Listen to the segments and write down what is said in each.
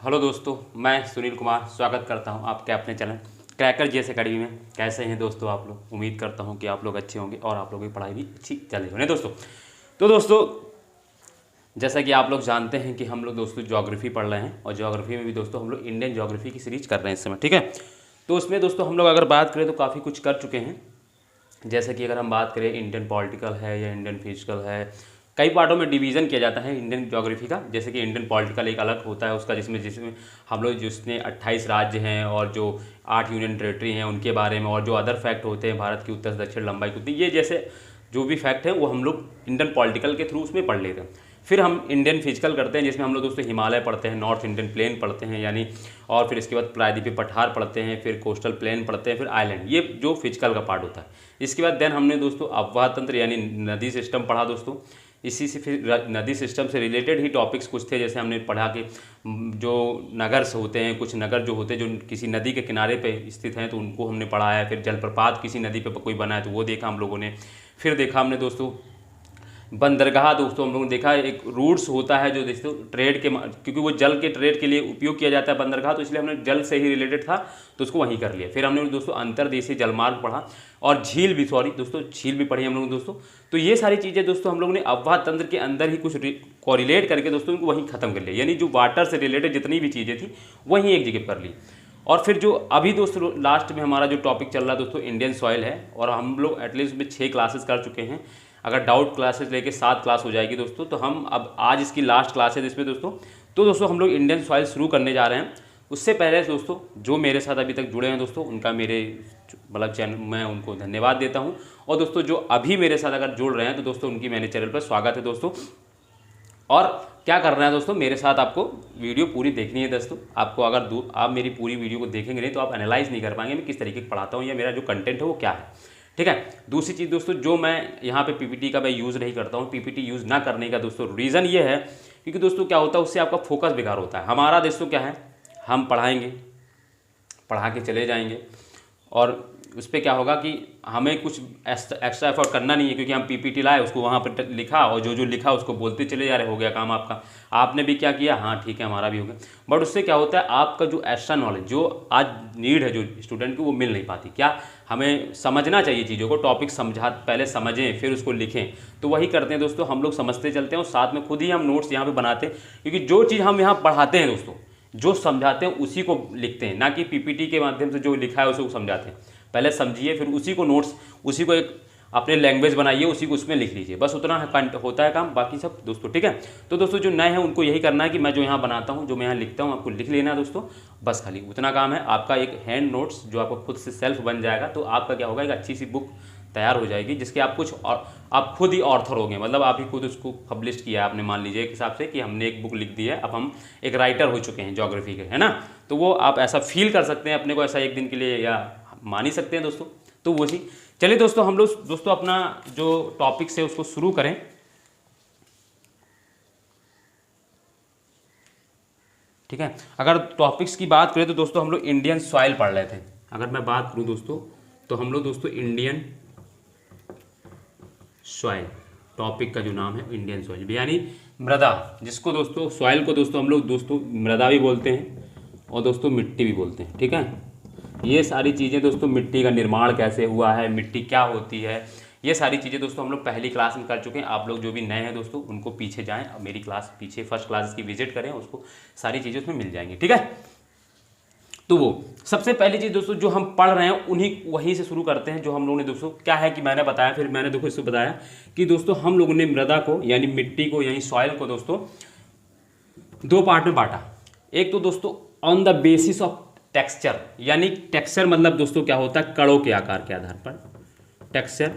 Hello दोस्तों, मैं सुनील कुमार स्वागत करता हूं आपके अपने चैनल क्रैकर जीएस एकेडमी में। कैसे हैं दोस्तों आप लोग? उम्मीद करता हूं कि आप लोग अच्छे होंगे और आप लोगों की पढ़ाई भी अच्छी चल रही होगी दोस्तों। तो दोस्तों, जैसा कि आप लोग जानते हैं कि हम लोग दोस्तों ज्योग्राफी पढ़ रहे हैं और ज्योग्राफी में भी दोस्तों हम लोग इंडियन ज्योग्राफी की सीरीज कर रहे हैं इस समय, ठीक है। तो उसमें दोस्तों हम लोग अगर बात करें तो काफ़ी कुछ कर चुके हैं। जैसे कि अगर हम बात करें इंडियन पॉलिटिकल है या इंडियन फिजिकल है, कई पार्टों में डिवीज़न किया जाता है इंडियन ज्योग्राफी का। जैसे कि इंडियन पॉलिटिकल एक अलग होता है उसका, जिसमें जिसमें हम लोग जिसने 28 राज्य हैं और जो 8 यूनियन टेरेटरी हैं उनके बारे में, और जो अदर फैक्ट होते हैं भारत की उत्तर से दक्षिण लंबाई कितनी, ये जैसे जो भी फैक्ट है वो हम लोग इंडियन पॉलिटिकल के थ्रू उसमें पढ़ लेते हैं। फिर हम इंडियन फिजिकल करते हैं जिसमें हम लोग दोस्तों हिमालय पढ़ते हैं, नॉर्थ इंडियन प्लेन पढ़ते हैं यानी, और फिर इसके बाद प्रायद्वीपीय पठार पढ़ते हैं, फिर कोस्टल प्लेन पढ़ते हैं, फिर आइलैंड, ये जो फिजिकल का पार्ट होता है। इसके बाद देन हमने दोस्तों अफवाह तंत्र यानी नदी सिस्टम पढ़ा दोस्तों। इसी से फिर नदी सिस्टम से रिलेटेड ही टॉपिक्स कुछ थे, जैसे हमने पढ़ा कि जो नगर्स होते हैं, कुछ नगर जो होते हैं जो किसी नदी के किनारे पे स्थित हैं तो उनको हमने पढ़ा है। फिर जलप्रपात किसी नदी पे कोई बना है तो वो देखा हम लोगों ने। फिर देखा हमने दोस्तों बंदरगाह, दोस्तों हम लोगों ने देखा एक रूट्स होता है जो दोस्तों ट्रेड के, क्योंकि वो जल के ट्रेड के लिए उपयोग किया जाता है बंदरगाह, तो इसलिए हमने जल से ही रिलेटेड था तो उसको वहीं कर लिया। फिर हमने दोस्तों अंतर्देशीय जलमार्ग पढ़ा और झील भी, सॉरी दोस्तों, झील भी पढ़ी हम लोगों ने दोस्तों। तो ये सारी चीज़ें दोस्तों हम लोगों ने अफवाह तंत्र के अंदर ही कुछ कोरिलेट करके दोस्तों उनको वहीं ख़त्म कर लिया, यानी जो वाटर से रिलेटेड जितनी भी चीज़ें थी वहीं एक जगह कर ली। और फिर जो अभी दोस्तों लास्ट में हमारा जो टॉपिक चल रहा है दोस्तों इंडियन सॉइल है, और हम लोग एटलीस्ट में 6 क्लासेस कर चुके हैं। अगर डाउट क्लासेस लेके 7 क्लास हो जाएगी दोस्तों, तो हम अब आज इसकी लास्ट क्लास है इसमें दोस्तों। तो दोस्तों हम लोग इंडियन सॉइल शुरू करने जा रहे हैं। उससे पहले दोस्तों जो मेरे साथ अभी तक जुड़े हैं दोस्तों, उनका मेरे मतलब चैनल मैं उनको धन्यवाद देता हूं। और दोस्तों जो अभी मेरे साथ अगर जुड़ रहे हैं तो दोस्तों उनकी मैंने चैनल पर स्वागत है दोस्तों। और क्या करना है दोस्तों, मेरे साथ आपको वीडियो पूरी देखनी है दोस्तों। आपको अगर आप मेरी पूरी वीडियो को देखेंगे नहीं तो आप एनालाइज नहीं कर पाएंगे मैं किस तरीके से पढ़ाता हूँ या मेरा जो कंटेंट है वो क्या है, ठीक है। दूसरी चीज़ दोस्तों, जो मैं यहाँ पे पीपीटी का मैं यूज़ नहीं करता हूँ। पीपीटी यूज़ ना करने का दोस्तों रीज़न ये है क्योंकि दोस्तों क्या होता है उससे आपका फोकस बेकार होता है। हमारा दोस्तों क्या है, हम पढ़ाएंगे, पढ़ा के चले जाएंगे, और उस पर क्या होगा कि हमें कुछ एक्स्ट्रा एफर्ट करना नहीं है, क्योंकि हम पीपीटी लाए, उसको वहाँ पर लिखा और जो जो लिखा उसको बोलते चले जा रहे, हो गया काम आपका। आपने भी क्या किया, हाँ ठीक है हमारा भी हो गया। बट उससे क्या होता है आपका जो एक्स्ट्रा नॉलेज जो आज नीड है जो स्टूडेंट की, वो मिल नहीं पाती। क्या हमें समझना चाहिए चीज़ों को, टॉपिक समझा पहले समझें फिर उसको लिखें। तो वही करते हैं दोस्तों, हम लोग समझते चलते हैं और साथ में खुद ही हम नोट्स यहाँ पर बनाते हैं, क्योंकि जो चीज़ हम यहाँ पढ़ाते हैं दोस्तों, जो समझाते हैं उसी को लिखते हैं, ना कि पीपीटी के माध्यम से जो लिखा है उसी को समझाते हैं। पहले समझिए फिर उसी को नोट्स, उसी को एक अपने लैंग्वेज बनाइए, उसी को उसमें लिख लीजिए, बस उतना होता है काम, बाकी सब दोस्तों, ठीक है। तो दोस्तों जो नए हैं उनको यही करना है कि मैं जो यहाँ बनाता हूँ, जो मैं यहाँ लिखता हूँ, आपको लिख लेना है दोस्तों, बस खाली उतना काम है। आपका एक हैंड नोट्स जो आपको खुद से सेल्फ बन जाएगा, तो आपका क्या होगा, एक अच्छी सी बुक तैयार हो जाएगी जिसके आप कुछ और आप खुद ही ऑर्थर होंगे, मतलब आप ही खुद उसको पब्लिश किया है आपने, मान लीजिए एक हिसाब से कि हमने एक बुक लिख दी है, अब हम एक राइटर हो चुके हैं ज्योग्राफी के, है ना। तो वो आप ऐसा फील कर सकते हैं अपने को, ऐसा एक दिन के लिए या मान ही सकते हैं दोस्तों। तो वो चीज़, चलिए दोस्तों हम लोग दोस्तों अपना जो टॉपिक्स है उसको शुरू करें। ठीक है, अगर टॉपिक्स की बात करें तो दोस्तों हम लोग इंडियन सॉइल पढ़ रहे थे। अगर मैं बात करूं दोस्तों तो हम लोग दोस्तों इंडियन सॉइल, टॉपिक का जो नाम है इंडियन सॉइल, यानी मृदा, जिसको दोस्तों सॉइल को दोस्तों हम लोग दोस्तों मृदा भी बोलते हैं और दोस्तों मिट्टी भी बोलते हैं, ठीक है। ये सारी चीज़ें दोस्तों, मिट्टी का निर्माण कैसे हुआ है, मिट्टी क्या होती है, ये सारी चीज़ें दोस्तों हम लोग पहली क्लास में कर चुके हैं। आप लोग जो भी नए हैं दोस्तों उनको पीछे जाएं, मेरी क्लास पीछे फर्स्ट क्लास की विजिट करें, उसको सारी चीज़ें उसमें मिल जाएंगी, ठीक है। तो वो सबसे पहली चीज़ दोस्तों जो हम पढ़ रहे हैं वहीं से शुरू करते हैं। जो हम लोगों ने दोस्तों क्या है कि मैंने बताया, फिर मैंने देखो इसको बताया कि दोस्तों हम लोगों ने मृदा को यानी मिट्टी को यानी सॉइल को दोस्तों 2 पार्ट में बांटा। एक तो दोस्तों on the basis of texture, यानी टेक्सचर मतलब दोस्तों क्या होता है, कणों के आकार के आधार पर टेक्सचर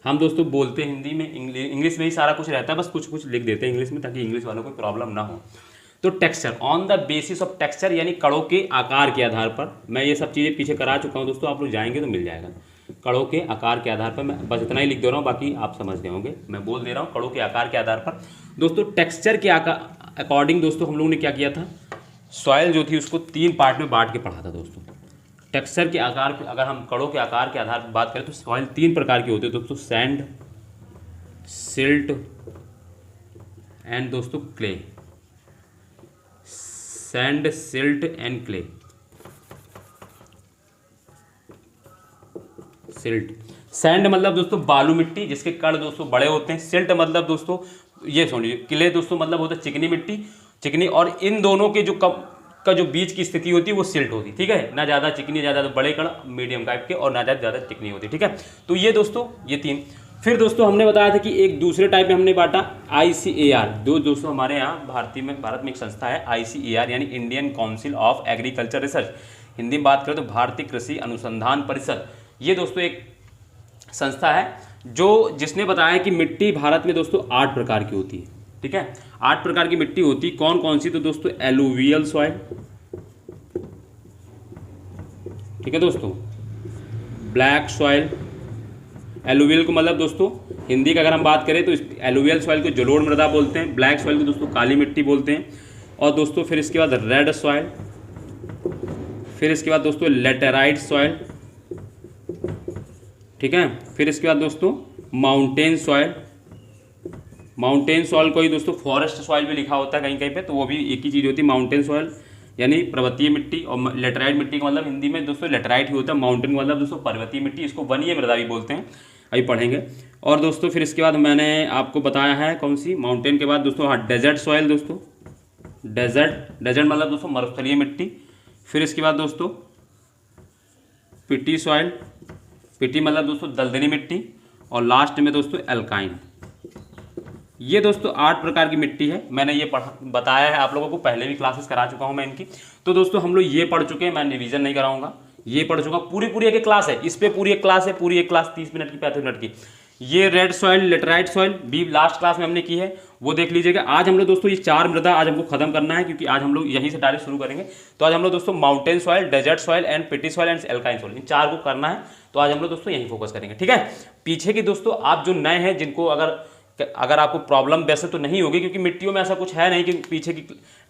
हम दोस्तों बोलते हैं हिंदी में, इंग्लिश में ही सारा कुछ रहता है, बस कुछ कुछ लिख देते हैं इंग्लिश में ताकि इंग्लिश वालों को प्रॉब्लम ना हो। तो texture on the basis of texture यानी कणों के आकार के आधार पर, मैं ये सब चीज़ें पीछे करा चुका हूँ दोस्तों, आप लोग जाएंगे तो मिल जाएगा। कणों के आकार के आधार पर मैं बस इतना ही लिख दे रहा हूँ, बाकी आप समझ गए होंगे, मैं बोल दे रहा हूँ कणों के आकार के आधार पर। दोस्तों टेक्सचर के अकॉर्डिंग दोस्तों हम लोगों ने क्या किया था, सॉइल जो थी उसको 3 पार्ट में बांट के पढ़ा था दोस्तों। टेक्सचर के आकार पे अगर हम कणों के आकार के आधार पर बात करें तो सॉइल 3 प्रकार की होती है दोस्तों, सैंड, सिल्ट एंड दोस्तों clay. Sand, silt and clay. Silt, sand मतलब दोस्तों बालू मिट्टी जिसके कण दोस्तों बड़े होते हैं। सिल्ट मतलब दोस्तों ये सुनिए, क्ले दोस्तों मतलब होता है चिकनी मिट्टी, चिकनी, और इन दोनों के जो का जो बीच की स्थिति होती है वो सिल्ट होती है, ठीक है। ना ज़्यादा चिकनी, ज़्यादा बड़े कण मीडियम टाइप के, और ना ज़्यादा चिकनी होती है, ठीक है। तो ये दोस्तों ये तीन। फिर दोस्तों हमने बताया था कि एक दूसरे टाइप में हमने बांटा ICAR। दोस्तों हमारे यहाँ भारत में एक संस्था है ICAR, यानी Indian council of agriculture research. Hindi में बात करें तो भारतीय कृषि अनुसंधान परिषद। ये दोस्तों एक संस्था है जिसने बताया कि मिट्टी भारत में दोस्तों 8 प्रकार की होती है, ठीक है। 8 प्रकार की मिट्टी होती, कौन कौन सी? तो दोस्तों एलुवियल सॉइल, ठीक है दोस्तों, ब्लैक सॉइल। एलुवियल को मतलब दोस्तों हिंदी का अगर हम बात करें तो एलुवियल सॉइल को जलोढ़ मृदा बोलते हैं, ब्लैक सॉइल को दोस्तों काली मिट्टी बोलते हैं, और दोस्तों फिर इसके बाद रेड सॉइल, फिर इसके बाद दोस्तों लेटेराइट सॉइल, ठीक है। फिर इसके बाद दोस्तों माउंटेन सॉइल। माउंटेन सॉइल को ही दोस्तों फॉरेस्ट सॉइल भी लिखा होता है कहीं कहीं पे, तो वो भी एक ही चीज़ होती है, माउंटेन सॉइल यानी पर्वतीय मिट्टी। और लेटराइट मिट्टी का मतलब हिंदी में दोस्तों लेटराइट ही होता है, माउंटेन का मतलब दोस्तों पर्वतीय मिट्टी, इसको वनीय मृदा भी बोलते हैं, अभी पढ़ेंगे। और दोस्तों फिर इसके बाद मैंने आपको बताया है कौन सी, माउंटेन के बाद दोस्तों हाँ डेजर्ट सॉइल दोस्तों, डेजर्ट मतलब दोस्तों मरुस्थलीय मिट्टी। फिर इसके बाद दोस्तों पिटी सॉइल, पिटी मतलब दोस्तों दलदली मिट्टी, और लास्ट में दोस्तों एल्काइन। ये दोस्तों 8 प्रकार की मिट्टी है। मैंने ये बताया है आप लोगों को, पहले भी क्लासेस करा चुका हूँ मैं इनकी। तो दोस्तों हम लोग ये पढ़ चुके हैं, मैं रिवीजन नहीं कराऊंगा, ये पढ़ चुका हूँ। पूरी एक क्लास है इस पे, पूरी एक क्लास है, पूरी एक क्लास 30 मिनट की, 35 मिनट की। ये रेड सॉइल, लेटराइट सॉइल भी लास्ट क्लास में हमने की है, वो देख लीजिएगा। आज हम लोग दोस्तों ये 4 मृदा आज हमको खत्म करना है, क्योंकि आज हम लोग यहीं से डायरेक्ट शुरू करेंगे। तो आज हम लोग दोस्तों mountain soil, desert soil and peaty soil and एल्काइन सॉइल, इन 4 को करना है। तो आज हम लोग दोस्तों यहीं फोकस करेंगे, ठीक है। पीछे की दोस्तों आप जो नए हैं, जिनको अगर आपको प्रॉब्लम वैसे तो नहीं होगी, क्योंकि मिट्टियों में ऐसा कुछ है नहीं कि पीछे की,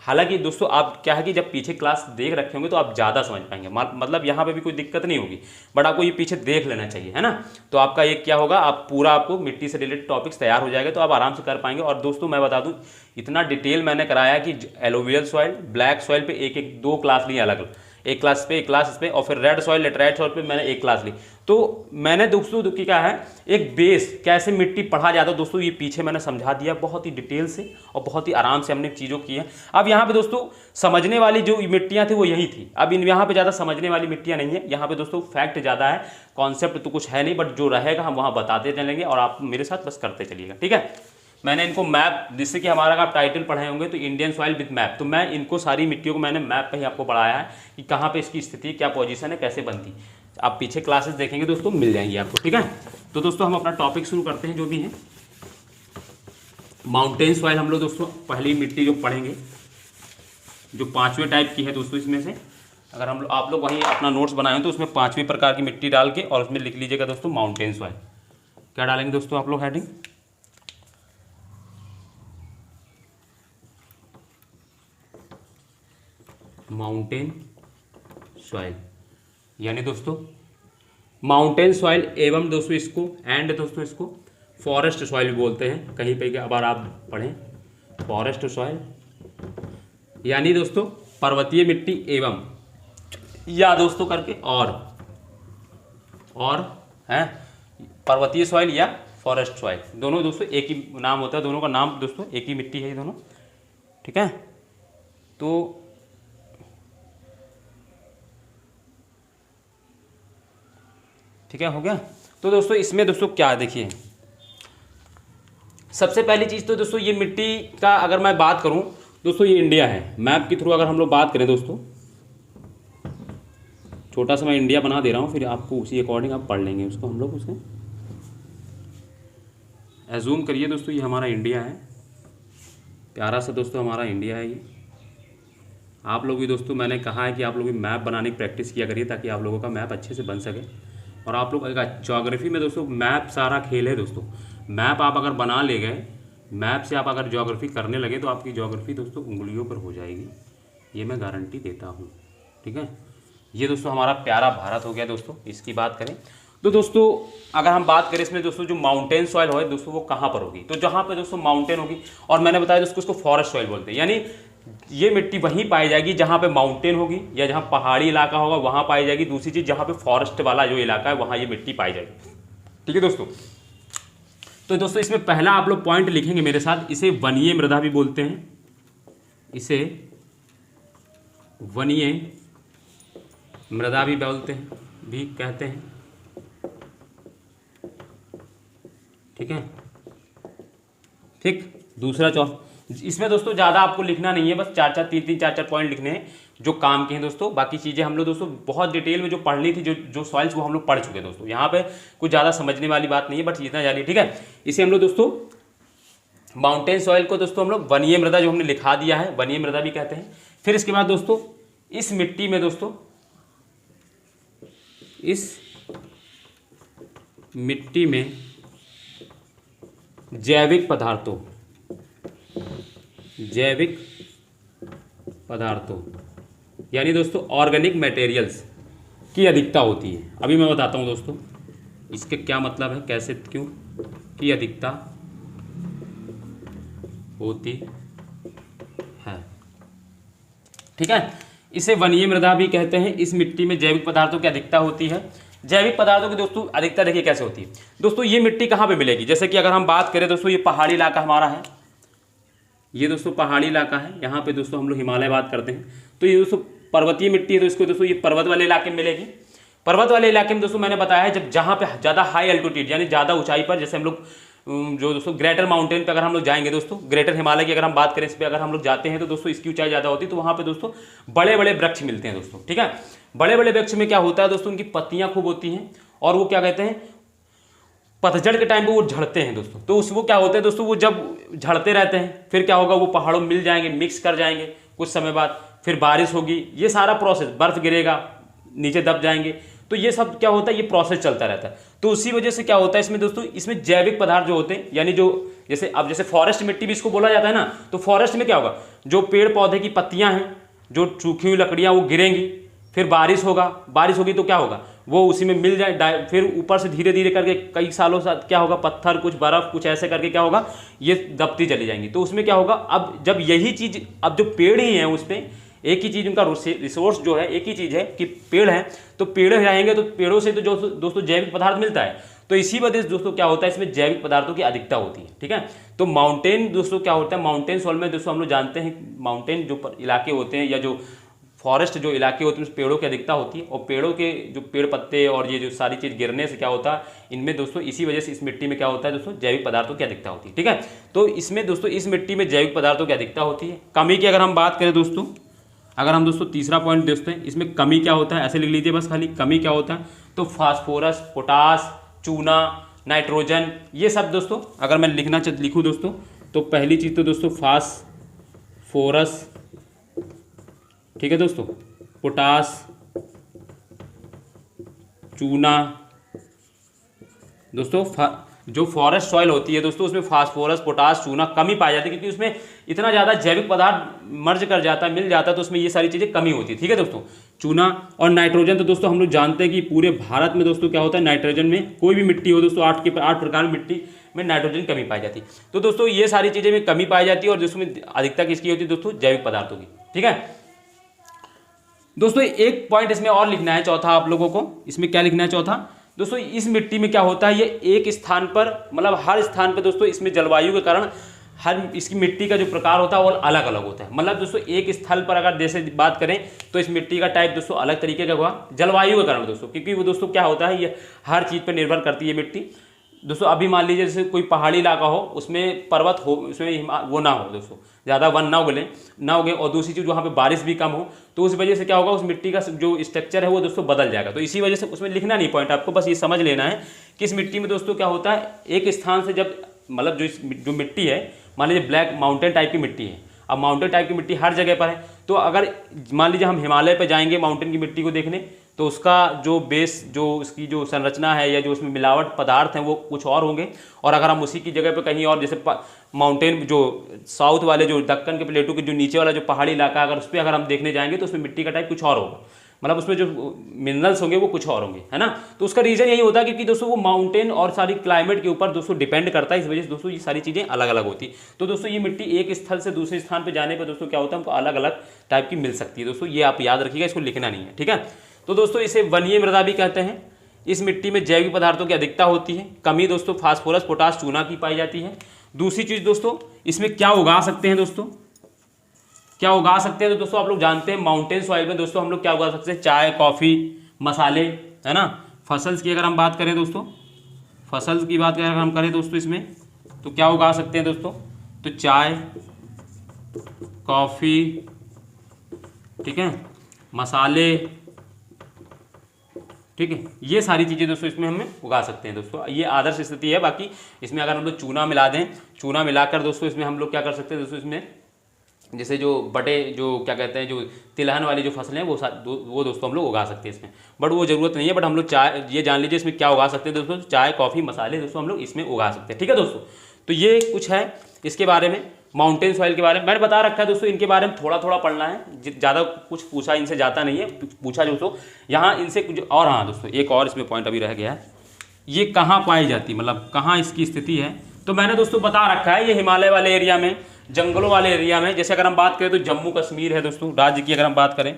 हालांकि दोस्तों आप क्या है कि जब पीछे क्लास देख रखे होंगे तो आप ज़्यादा समझ पाएंगे, मतलब यहाँ पे भी कोई दिक्कत नहीं होगी, बट आपको ये पीछे देख लेना चाहिए, है ना। तो आपका ये क्या होगा, आपको मिट्टी से रिलेटेड टॉपिक्स तैयार हो जाएगा, तो आप आराम से कर पाएंगे। और दोस्तों मैं बता दूँ, इतना डिटेल मैंने कराया कि एलुवियल सॉइल, ब्लैक सॉइल पे एक 2 क्लास ली अलग, एक क्लास पे, एक क्लास इस पे, और फिर रेड सॉइल, लेटराइट सॉइल पे मैंने एक क्लास ली। तो मैंने दोस्तों क्या है, एक बेस कैसे मिट्टी पढ़ा जाता है दोस्तों, ये पीछे मैंने समझा दिया बहुत ही डिटेल से, और बहुत ही आराम से हमने चीज़ों की है। अब यहाँ पे दोस्तों समझने वाली जो मिट्टियाँ थी वो यही थी, अब यहाँ पे ज़्यादा समझने वाली मिट्टियाँ नहीं है। यहाँ पे दोस्तों फैक्ट ज़्यादा है, कॉन्सेप्ट तो कुछ है नहीं, बट जो रहेगा हम वहाँ बताते चलेंगे, और आप मेरे साथ बस करते चलिएगा, ठीक है। मैंने इनको मैप, जिससे कि हमारा आप टाइटल पढ़े होंगे तो इंडियन सॉइल विद मैप, तो मैं इनको सारी मिट्टियों को मैंने मैप पे ही आपको पढ़ाया है कि कहाँ पे इसकी स्थिति, क्या पोजीशन है, कैसे बनती। आप पीछे क्लासेस देखेंगे दोस्तों, मिल जाएंगी आपको, ठीक है। तो दोस्तों हम अपना टॉपिक शुरू करते हैं, जो भी है माउंटेन सॉइल। हम लोग दोस्तों पहली मिट्टी जो पढ़ेंगे, जो 5वें टाइप की है दोस्तों, इसमें से अगर आप लोग वहीं अपना नोट्स बनाए तो उसमें 5वें प्रकार की मिट्टी डाल के, और उसमें लिख लीजिएगा दोस्तों माउंटेन सॉइल। क्या डालेंगे दोस्तों आप लोग हेडिंग, माउंटेन सॉइल, यानी दोस्तों माउंटेन सॉइल एवं दोस्तों इसको फॉरेस्ट सॉइल भी बोलते हैं कहीं पे, अगर आप पढ़ें फॉरेस्ट सॉइल, यानी दोस्तों पर्वतीय मिट्टी एवं, या दोस्तों करके और है पर्वतीय सॉइल या फॉरेस्ट सॉइल, दोनों दोस्तों एक ही नाम होता है, दोनों का नाम दोस्तों एक ही मिट्टी है ये दोनों, ठीक है। तो ठीक है, हो गया। तो दोस्तों इसमें दोस्तों क्या देखिए, सबसे पहली चीज़ तो दोस्तों ये मिट्टी का अगर मैं बात करूं दोस्तों, ये इंडिया है। मैप के थ्रू अगर हम लोग बात करें दोस्तों, छोटा सा मैं इंडिया बना दे रहा हूं, फिर आपको उसी अकॉर्डिंग आप पढ़ लेंगे उसको, हम लोग उसके एज्यूम करिए दोस्तों ये हमारा इंडिया है, प्यारा सा दोस्तों हमारा इंडिया है ये। आप लोग भी दोस्तों, मैंने कहा है कि आप लोग भी मैप बनाने की प्रैक्टिस किया करिए, ताकि आप लोगों का मैप अच्छे से बन सके। और आप लोग ज्योग्राफी में दोस्तों मैप सारा खेल है दोस्तों, मैप आप अगर बना ले गए, मैप से आप अगर ज्योग्राफी करने लगे तो आपकी ज्योग्राफी दोस्तों उंगलियों पर हो जाएगी, ये मैं गारंटी देता हूँ, ठीक है। ये दोस्तों हमारा प्यारा भारत हो गया दोस्तों। इसकी बात करें तो दोस्तों, अगर हम बात करें इसमें दोस्तों, जो माउंटेन सॉइल हो दोस्तों वो कहाँ पर होगी, तो जहाँ पे दोस्तों माउंटेन होगी, और मैंने बताया दोस्तों उसको फॉरेस्ट सॉइल बोलते हैं, यानी ये मिट्टी वहीं पाई जाएगी जहाँ पे माउंटेन होगी या जहाँ पहाड़ी इलाका होगा वहाँ पाई जाएगी। दूसरी चीज़ जहाँ पे फॉरेस्ट वाला जो इलाका है वहाँ ये मिट्टी पाई जाएगी। ठीक है दोस्तों, तो दोस्तों इसमें पहला आप लोग पॉइंट लिखेंगे मेरे साथ, इसे वनीय मृदा भी बोलते हैं, इसे वनीय मृदा भी बोलते हैं, भी कहते हैं। ठीक है, ठीक। दूसरा इसमें दोस्तों ज़्यादा आपको लिखना नहीं है, बस तीन चार पॉइंट लिखने हैं जो काम के हैं दोस्तों। बाकी चीज़ें हम लोग दोस्तों बहुत डिटेल में जो पढ़नी थी, जो सॉइल्स वो हम लोग पढ़ चुके हैं दोस्तों। यहाँ पे कुछ ज़्यादा समझने वाली बात नहीं है, बट इतना जानिए। ठीक है, इसे हम लोग दोस्तों माउंटेन सॉइल को दोस्तों हम लोग वनीय मृदा जो हमने लिखा दिया है वनीय मृदा भी कहते हैं। फिर इसके बाद दोस्तों इस मिट्टी में दोस्तों, इस मिट्टी में जैविक पदार्थों यानी दोस्तों ऑर्गेनिक मटेरियल्स की अधिकता होती है। अभी मैं बताता हूँ दोस्तों इसके क्या मतलब है, कैसे क्यों की अधिकता होती है। ठीक है, इसे वनीय मृदा भी कहते हैं। इस मिट्टी में जैविक पदार्थों की अधिकता होती है। जैविक पदार्थों की दोस्तों अधिकता देखिए कैसे होती है दोस्तों। ये मिट्टी कहाँ पे मिलेगी, जैसे कि अगर हम बात करें दोस्तों, ये पहाड़ी इलाका हमारा है, ये दोस्तों पहाड़ी इलाका है। यहाँ पे दोस्तों हम लोग हिमालय बात करते हैं, तो ये दोस्तों पर्वतीय मिट्टी है, तो इसको दोस्तों ये पर्वत वाले इलाके में मिलेगी। पर्वत वाले इलाके में दोस्तों मैंने बताया है जब जहाँ पे ज़्यादा हाई एल्टीट्यूड यानी ज़्यादा ऊंचाई पर, जैसे हम लोग जो दोस्तों ग्रेटर माउंटेन पे अगर हम लोग जाएंगे दोस्तों, ग्रेटर हिमालय की अगर हम बात करें, इस पर अगर हम लोग जाते हैं तो दोस्तों इसकी ऊंचाई ज़्यादा होती है, तो वहाँ पे दोस्तों बड़े बड़े वृक्ष मिलते हैं दोस्तों। ठीक है, बड़े बड़े वृक्ष में क्या होता है दोस्तों, उनकी पत्तियाँ खूब होती हैं और वो क्या कहते हैं पतझड़ के टाइम पे वो झड़ते हैं दोस्तों। तो वो क्या होते हैं दोस्तों, वो जब झड़ते रहते हैं फिर क्या होगा, वो पहाड़ों में मिल जाएंगे, मिक्स कर जाएंगे, कुछ समय बाद फिर बारिश होगी, ये सारा प्रोसेस, बर्फ गिरेगा, नीचे दब जाएंगे, तो ये सब क्या होता है, ये प्रोसेस चलता रहता है। तो उसी वजह से क्या होता है इसमें दोस्तों, इसमें जैविक पदार्थ जो होते हैं, यानी जो जैसे अब जैसे फॉरेस्ट मिट्टी भी इसको बोला जाता है ना, तो फॉरेस्ट में क्या होगा, जो पेड़ पौधे की पत्तियां हैं, जो सूखी हुई लकड़ियां वो गिरेंगी, फिर बारिश होगी तो क्या होगा, वो उसी में मिल जाए, फिर ऊपर से धीरे धीरे करके कई सालों से क्या होगा, पत्थर कुछ बर्फ कुछ ऐसे करके क्या होगा, ये दबती चली जाएंगी। तो उसमें क्या होगा, अब जब यही चीज़, अब जो पेड़ ही हैं उस पर एक ही चीज़, उनका रिसोर्स जो है एक ही चीज़ है कि पेड़ है, तो पेड़ रहेंगे तो पेड़ों से तो जो दोस्तों जैविक पदार्थ मिलता है। तो इसी वजह से दोस्तों क्या होता है, इसमें जैविक पदार्थों की अधिकता होती है। ठीक है, तो माउंटेन दोस्तों क्या होता है, माउंटेन सॉइल में दोस्तों हम लोग जानते हैं माउंटेन जो इलाके होते हैं या जो फॉरेस्ट जो इलाके होते हैं, पेड़ों की अधिकता होती है, और पेड़ों के जो पेड़ पत्ते और ये जो सारी चीज़ गिरने से क्या होता है, इनमें दोस्तों इसी वजह से इस मिट्टी में क्या होता है दोस्तों, जैविक पदार्थों की अधिकता होती है। ठीक है, तो इसमें दोस्तों इस मिट्टी में जैविक पदार्थों की अधिकता होती है। कमी की अगर हम बात करें दोस्तों, अगर हम दोस्तों तीसरा पॉइंट देखते हैं, इसमें कमी क्या होता है, ऐसे लिख लीजिए बस खाली, कमी क्या होता है, तो फास्फोरस, पोटास, चूना, नाइट्रोजन, ये सब दोस्तों अगर मैं लिखूँ दोस्तों, तो पहली चीज़ तो दोस्तों फास्फोरस, ठीक है दोस्तों, पोटास, चूना दोस्तों, जो फॉरेस्ट सॉइल होती है दोस्तों उसमें फास्फोरस, पोटास, चूना कमी पाई जाती है, क्योंकि उसमें इतना ज़्यादा जैविक पदार्थ मर्ज कर जाता है, मिल जाता है, तो उसमें ये सारी चीज़ें कमी होती है। ठीक है दोस्तों, चूना और नाइट्रोजन, तो दोस्तों हम लोग जानते हैं कि पूरे भारत में दोस्तों क्या होता है, नाइट्रोजन में कोई भी मिट्टी हो दोस्तों, 8 प्रकार की मिट्टी में नाइट्रोजन कमी पाई जाती है। तो दोस्तों ये सारी चीज़ें में कमी पाई जाती है, और जिसमें अधिकता किसकी होती है दोस्तों, जैविक पदार्थों की। ठीक है दोस्तों, एक पॉइंट इसमें और लिखना है चौथा आप लोगों को, इसमें क्या लिखना है चौथा दोस्तों, इस मिट्टी में क्या होता है, ये एक स्थान पर, मतलब हर स्थान पर दोस्तों इसमें जलवायु के कारण हर इसकी मिट्टी का जो प्रकार होता है वो अलग अलग होता है। मतलब दोस्तों एक स्थल पर अगर जैसे बात करें तो इस मिट्टी का टाइप दोस्तों अलग तरीके का हुआ, जलवायु के कारण दोस्तों, क्योंकि वो दोस्तों क्या होता है, ये हर चीज़ पर निर्भर करती है मिट्टी दोस्तों। अभी मान लीजिए जैसे कोई पहाड़ी इलाका हो, उसमें पर्वत हो, उसमें वो ना हो दोस्तों, ज़्यादा वन ना उगे, और दूसरी चीज़ वहाँ पे बारिश भी कम हो, तो उस वजह से क्या होगा, उस मिट्टी का जो स्ट्रक्चर है वो दोस्तों बदल जाएगा। तो इसी वजह से उसमें लिखना नहीं पॉइंट, आपको बस ये समझ लेना है कि इस मिट्टी में दोस्तों क्या होता है, एक स्थान से जब मतलब जो मिट्टी है, मान लीजिए ब्लैक माउंटेन टाइप की मिट्टी है, अब माउंटेन टाइप की मिट्टी हर जगह पर है, तो अगर मान लीजिए हम हिमालय पर जाएंगे माउंटेन की मिट्टी को देखने, तो उसका जो बेस, जो उसकी जो संरचना है या जो उसमें मिलावट पदार्थ हैं वो कुछ और होंगे। और अगर हम उसी की जगह पे कहीं और, जैसे माउंटेन जो साउथ वाले जो दक्कन के प्लेटू के जो नीचे वाला जो पहाड़ी इलाका, अगर उस पर अगर हम देखने जाएंगे तो उसमें मिट्टी का टाइप कुछ और होगा, मतलब उसमें जो मिनरल्स होंगे वो कुछ और होंगे, है ना। तो उसका रीज़न यही होता है क्योंकि दोस्तों वो माउंटेन और सारी क्लाइमेट के ऊपर दोस्तों डिपेंड करता है, इस वजह से दोस्तों ये सारी चीज़ें अलग अलग होती। तो दोस्तों ये मिट्टी एक स्थल से दूसरे स्थान पर जाने पर दोस्तों क्या होता है, हमको अलग अलग टाइप की मिल सकती है दोस्तों, ये आप याद रखिएगा, इसको लिखना नहीं है, ठीक है। तो दोस्तों इसे वनीय मृदा भी कहते हैं। इस मिट्टी में जैविक पदार्थों की अधिकता होती है, कमी दोस्तों फास्फोरस, पोटाश, चूना की पाई जाती है। दूसरी चीज़ दोस्तों, इसमें क्या उगा सकते हैं दोस्तों, क्या उगा सकते हैं, तो दोस्तों आप लोग जानते हैं माउंटेन सॉइल में दोस्तों हम लोग क्या उगा सकते हैं, चाय, कॉफ़ी, मसाले, है ना। फसल्स की अगर हम बात करें दोस्तों, फसल्स की बात अगर हम करें दोस्तों इसमें तो क्या उगा सकते हैं दोस्तों, तो चाय, कॉफ़ी, ठीक है, मसाले, ठीक है, ये सारी चीज़ें दोस्तों इसमें हमें उगा सकते हैं दोस्तों। ये आदर्श स्थिति है। बाकी इसमें अगर हम लोग चूना मिला दें, चूना मिलाकर दोस्तों इसमें हम लोग क्या कर सकते हैं दोस्तों, इसमें जैसे जो बटे जो क्या कहते हैं जो तिलहन वाली जो फसलें हैं वो दोस्तों हम लोग उगा सकते हैं इसमें, बट वो ज़रूरत नहीं है। बट हम लोग चाय, ये जान लीजिए इसमें क्या उगा सकते हैं दोस्तों, चाय, कॉफ़ी, मसाले दोस्तों हम लोग इसमें उगा सकते हैं, ठीक है दोस्तों। तो ये कुछ है इसके बारे में, माउंटेन सॉइल के बारे में मैंने बता रखा है दोस्तों। इनके बारे में थोड़ा थोड़ा पढ़ना है, ज़्यादा कुछ पूछा इनसे जाता नहीं है, पूछा दोस्तों यहाँ इनसे कुछ और। हाँ दोस्तों एक और इसमें पॉइंट अभी रह गया है, ये कहाँ पाई जाती, मतलब कहाँ इसकी स्थिति है, तो मैंने दोस्तों बता रखा है, ये हिमालय वाले एरिया में, जंगलों वाले एरिया में। जैसे अगर हम बात करें तो जम्मू कश्मीर है दोस्तों, राज्य की अगर हम बात करें,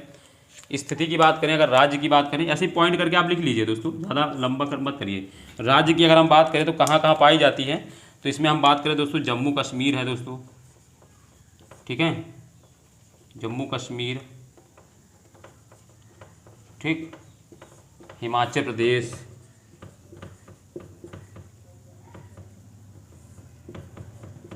स्थिति की बात करें, अगर राज्य की बात करें, ऐसे पॉइंट करके आप लिख लीजिए दोस्तों, ज़्यादा लंबा कर मत करिए। राज्य की अगर हम बात करें तो कहाँ कहाँ पाई जाती है, तो इसमें हम बात करें दोस्तों जम्मू कश्मीर है दोस्तों, ठीक है, जम्मू कश्मीर, ठीक, हिमाचल प्रदेश,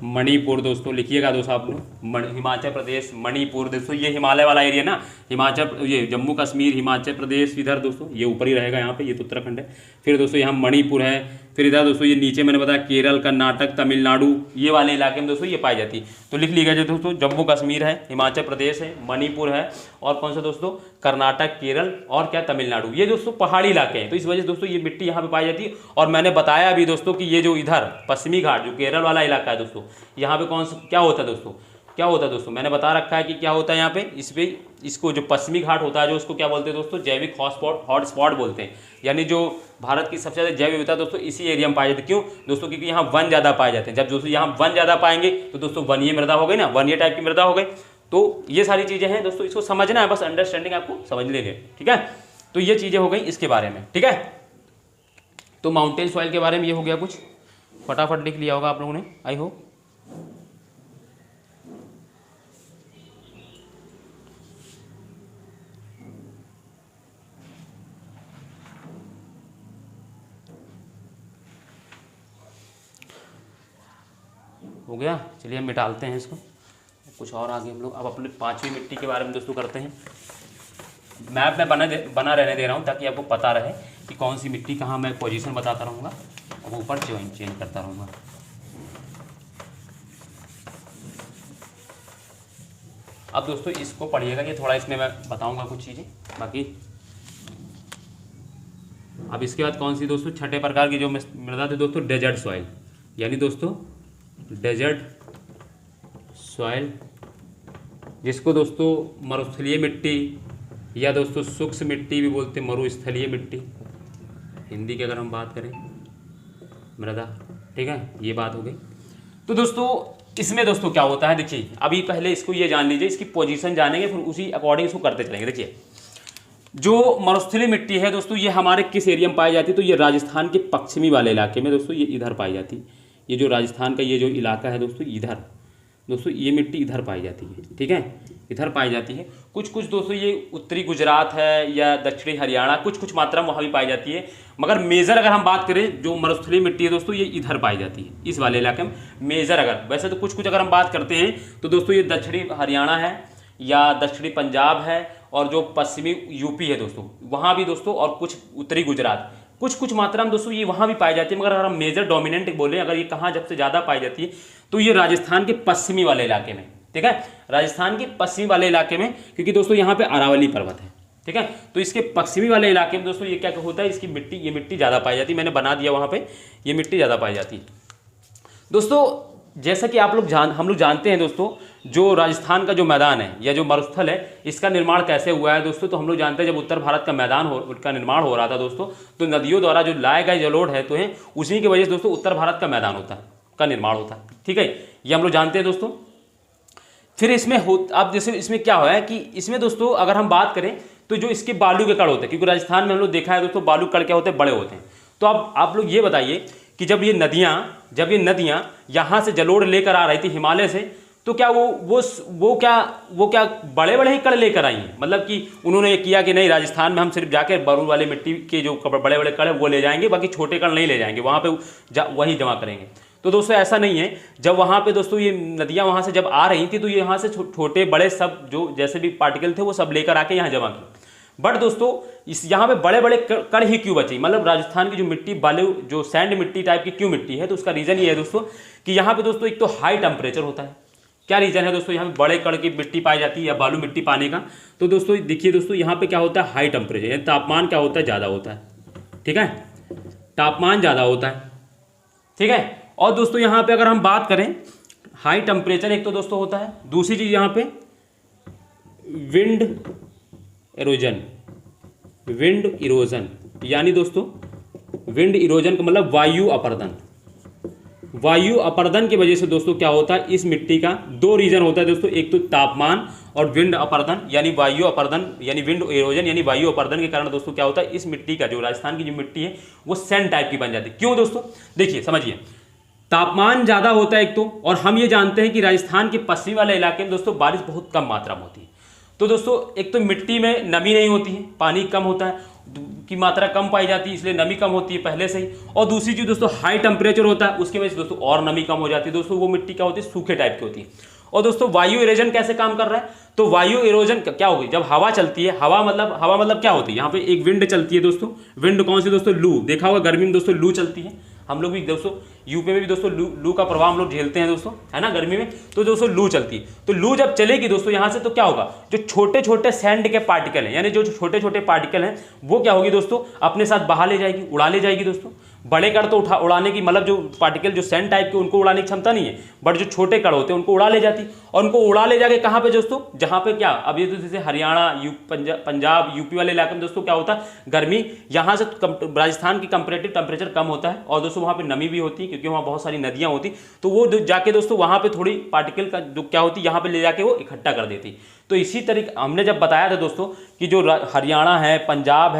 मणिपुर दोस्तों, लिखिएगा दोस्तों आप लोग, हिमाचल प्रदेश, मणिपुर दोस्तों, ये हिमालय वाला एरिया ना, हिमाचल, ये जम्मू कश्मीर, हिमाचल प्रदेश इधर दोस्तों, ये ऊपर ही रहेगा यहाँ पे, ये तो उत्तराखंड है। फिर दोस्तों यहाँ मणिपुर है, फिर इधर दोस्तों ये नीचे मैंने बताया केरल, कर्नाटक, तमिलनाडु, ये वाले इलाके में दोस्तों ये पाई जाती है। तो लिख लीजिएगा जो दोस्तों जम्मू कश्मीर है, हिमाचल प्रदेश है, मणिपुर है, और कौन सा दोस्तों, कर्नाटक, केरल और क्या, तमिलनाडु, ये दोस्तों पहाड़ी इलाके हैं। तो इस वजह से दोस्तों ये मिट्टी यहाँ पे पाई जाती है। और मैंने बताया अभी दोस्तों कि ये जो इधर पश्चिमी घाट जो केरल वाला इलाका है दोस्तों, यहाँ पे कौन सा क्या होता है दोस्तों, क्या होता है दोस्तों, मैंने बता रखा है कि क्या होता है यहाँ पे, इस पे इसको जो पश्चिमी घाट होता है जो उसको क्या बोलते हैं दोस्तों, जैविक हॉटस्पॉट बोलते हैं। यानी जो भारत की सबसे ज़्यादा जैव विविधता दोस्तों इसी एरिया में पाई जाती है। क्यों दोस्तों, क्योंकि यहाँ वन ज़्यादा पाए जाते हैं। जब दोस्तों यहाँ वन ज़्यादा पाएंगे तो दोस्तों वनीय मृदा हो गई ना, वनीय टाइप की मृदा हो गई। तो ये सारी चीज़ें हैं दोस्तों, इसको समझना है, बस अंडरस्टैंडिंग आपको समझ लेनी है, ठीक है। तो ये चीज़ें हो गई इसके बारे में, ठीक है। तो माउंटेन सॉइल के बारे में ये हो गया कुछ, फटाफट लिख लिया होगा आप लोगों ने, आई होप। हो गया, चलिए हम मिटालते हैं इसको, कुछ और आगे हम लोग अब अपने पांचवी मिट्टी के बारे में दोस्तों करते हैं। मैप में बना रहने दे रहा हूँ ताकि आपको पता रहे कि कौन सी मिट्टी कहाँ, मैं पोजीशन बताता रहूँगा और ऊपर चेंज करता रहूँगा। अब दोस्तों इसको पढ़िएगा, ये थोड़ा इसमें मैं बताऊँगा कुछ चीज़ें बाकी। अब इसके बाद कौन सी दोस्तों, छठे प्रकार की जो मृदा थी दोस्तों, डेजर्ट सॉइल, यानी दोस्तों डेजर्ट सॉइल, जिसको दोस्तों मरुस्थलीय मिट्टी या दोस्तों शुष्क मिट्टी भी बोलते हैं, मरुस्थलीय मिट्टी हिंदी की अगर हम बात करें, मृदा, ठीक है, ये बात हो गई। तो दोस्तों इसमें दोस्तों क्या होता है, देखिए अभी पहले इसको ये जान लीजिए, इसकी पोजीशन जानेंगे, फिर उसी अकॉर्डिंग इसको करते चलेंगे। देखिए जो मरुस्थलीय मिट्टी है दोस्तों, ये हमारे किस एरिया में पाई जाती है, तो ये राजस्थान के पश्चिमी वाले इलाके में दोस्तों ये इधर पाई जाती है। ये जो राजस्थान का ये जो इलाका है दोस्तों, इधर दोस्तों ये मिट्टी इधर पाई जाती है, ठीक है, इधर पाई जाती है। कुछ कुछ दोस्तों ये उत्तरी गुजरात है या दक्षिणी हरियाणा, कुछ कुछ मात्रा में वहाँ भी पाई जाती है। मगर मेजर अगर हम बात करें, जो मरुस्थलीय मिट्टी है दोस्तों ये इधर पाई जाती है, इस वाले इलाके में मेजर। अगर वैसे तो कुछ कुछ अगर हम बात करते हैं तो दोस्तों ये दक्षिणी हरियाणा है या दक्षिणी पंजाब है, और जो पश्चिमी यूपी है दोस्तों वहाँ भी दोस्तों, और कुछ उत्तरी गुजरात, कुछ कुछ मात्रा में दोस्तों ये वहाँ भी पाई जाती है। मगर अगर हम मेजर डोमिनेंट बोलें, अगर ये कहाँ जब से ज़्यादा पाई जाती है तो ये राजस्थान के पश्चिमी वाले इलाके में, ठीक है, राजस्थान के पश्चिमी वाले इलाके में, क्योंकि दोस्तों यहाँ पे अरावली पर्वत है, ठीक है। तो इसके पश्चिमी वाले इलाके में दोस्तों ये क्या होता है, इसकी मिट्टी, ये मिट्टी ज़्यादा पाई जाती है। मैंने बना दिया वहाँ पे, ये मिट्टी ज़्यादा पाई जाती है दोस्तों। जैसा कि आप लोग हम लोग जानते हैं दोस्तों, जो राजस्थान का जो मैदान है या जो मरुस्थल है, इसका निर्माण कैसे हुआ है दोस्तों। तो हम लोग जानते हैं जब उत्तर भारत का मैदान का निर्माण हो रहा था दोस्तों, तो नदियों द्वारा जो लाए गए जलोढ़ है तो हैं, उसी की वजह से दोस्तों उत्तर भारत का मैदान होता है, का निर्माण होता है। ठीक है, ये हम लोग जानते हैं दोस्तों। फिर इसमें अब जैसे इसमें क्या हुआ है कि इसमें दोस्तों अगर हम बात करें तो जो इसके बालू के कण होते हैं, क्योंकि राजस्थान में हम लोग देखा है दोस्तों बालू कण क्या होते हैं, बड़े होते हैं। तो अब आप लोग ये बताइए कि जब ये नदियाँ यहाँ से जलोढ़ लेकर आ रही थी हिमालय से, तो क्या वो क्या बड़े बड़े ही कण लेकर आई हैं? मतलब कि उन्होंने ये किया कि नहीं, राजस्थान में हम सिर्फ जाके बलून वाली मिट्टी के जो बड़े बड़े कण है वो ले जाएंगे, बाकी छोटे कण नहीं ले जाएंगे, वहाँ पे वही जमा करेंगे। तो दोस्तों ऐसा नहीं है। जब वहाँ पे दोस्तों ये नदियाँ वहाँ से जब आ रही थी तो ये यहाँ से छोटे बड़े सब जो जैसे भी पार्टिकल थे वो सब लेकर आके यहाँ जमा किए। बट दोस्तों इस यहाँ पे बड़े बड़े कण ही क्यों बचे? मतलब राजस्थान की जो मिट्टी बालू जो सैंड मिट्टी टाइप की क्यों मिट्टी है, तो उसका रीज़न ये है दोस्तों कि यहाँ पे दोस्तों एक तो हाई टेम्परेचर होता है। क्या रीज़न है दोस्तों यहाँ पे बड़े कण की मिट्टी पाई जाती है या बालू मिट्टी पाने का? तो दोस्तों देखिए दोस्तों यहाँ पे क्या होता है, हाई टेम्परेचर, यानी तापमान क्या होता है, ज़्यादा होता है। ठीक है, तापमान ज़्यादा होता है। ठीक है, और दोस्तों यहाँ पे अगर हम बात करें हाई टेम्परेचर एक तो दोस्तों होता है, दूसरी चीज़ यहाँ पे विंड इरोजन, यानी दोस्तों विंड इरोजन का मतलब वायु अपर्दन की वजह से दोस्तों क्या होता है, इस मिट्टी का दो रीजन होता है दोस्तों, एक तो तापमान और विंड अपर्दन यानी वायु अपर्दन यानी विंड इरोजन यानी वायु अपर्दन के कारण दोस्तों क्या होता है, इस मिट्टी का जो राजस्थान की जो मिट्टी है वो सैंड टाइप की बन जाती है। क्यों दोस्तों? देखिए समझिए, तापमान ज़्यादा होता है एक तो, और हम ये जानते हैं कि राजस्थान के पश्चिमी वाले इलाके में दोस्तों बारिश बहुत कम मात्रा में होती है। तो दोस्तों एक तो मिट्टी में नमी नहीं होती है, पानी कम होता है की मात्रा कम पाई जाती है, इसलिए नमी कम होती है पहले से ही। और दूसरी चीज़ दोस्तों हाई टेम्परेचर होता है, उसकी वजह से दोस्तों और नमी कम हो जाती है दोस्तों, वो मिट्टी क्या होती है, सूखे टाइप की होती है। और दोस्तों वायु इरोजन कैसे काम कर रहा है? तो वायु इरोजन क्या होगी, जब हवा चलती है, हवा मतलब क्या होती है, यहाँ पे एक विंड चलती है दोस्तों। विंड कौन सी दोस्तों? लू। देखा होगा गर्मी में दोस्तों लू चलती है, हम लोग भी दोस्तों यूपी में भी दोस्तों लू का प्रभाव हम लोग झेलते हैं दोस्तों, है ना, गर्मी में। तो दोस्तों लू चलती है, तो लू जब चलेगी दोस्तों यहाँ से, तो क्या होगा, जो छोटे छोटे सैंड के पार्टिकल हैं, यानी जो छोटे छोटे पार्टिकल हैं वो क्या होगी दोस्तों, अपने साथ बहा ले जाएगी, उड़ा ले जाएगी दोस्तों। बड़े कण तो उड़ाने की मतलब जो पार्टिकल जो सैंड टाइप के उनको उड़ाने की क्षमता नहीं है, बट जो छोटे कण होते हैं उनको उड़ा ले जाती, और उनको उड़ा ले जाके कहाँ पे दोस्तों, जहाँ पे क्या अब ये तो जैसे हरियाणा पंजाब यूपी वाले इलाके में दोस्तों क्या होता है, गर्मी यहाँ से राजस्थान की कंपेरेटिव टेम्परेचर कम होता है, और दोस्तों वहाँ पे नमी भी होती है क्योंकि वहाँ बहुत सारी नदियाँ होती, तो वो जाके दोस्तों वहाँ पे थोड़ी पार्टिकल का जो क्या होती है यहाँ पे ले जाके वो इकट्ठा कर देती। तो इसी तरीके हमने जब बताया था दोस्तों कि जो हरियाणा है, पंजाब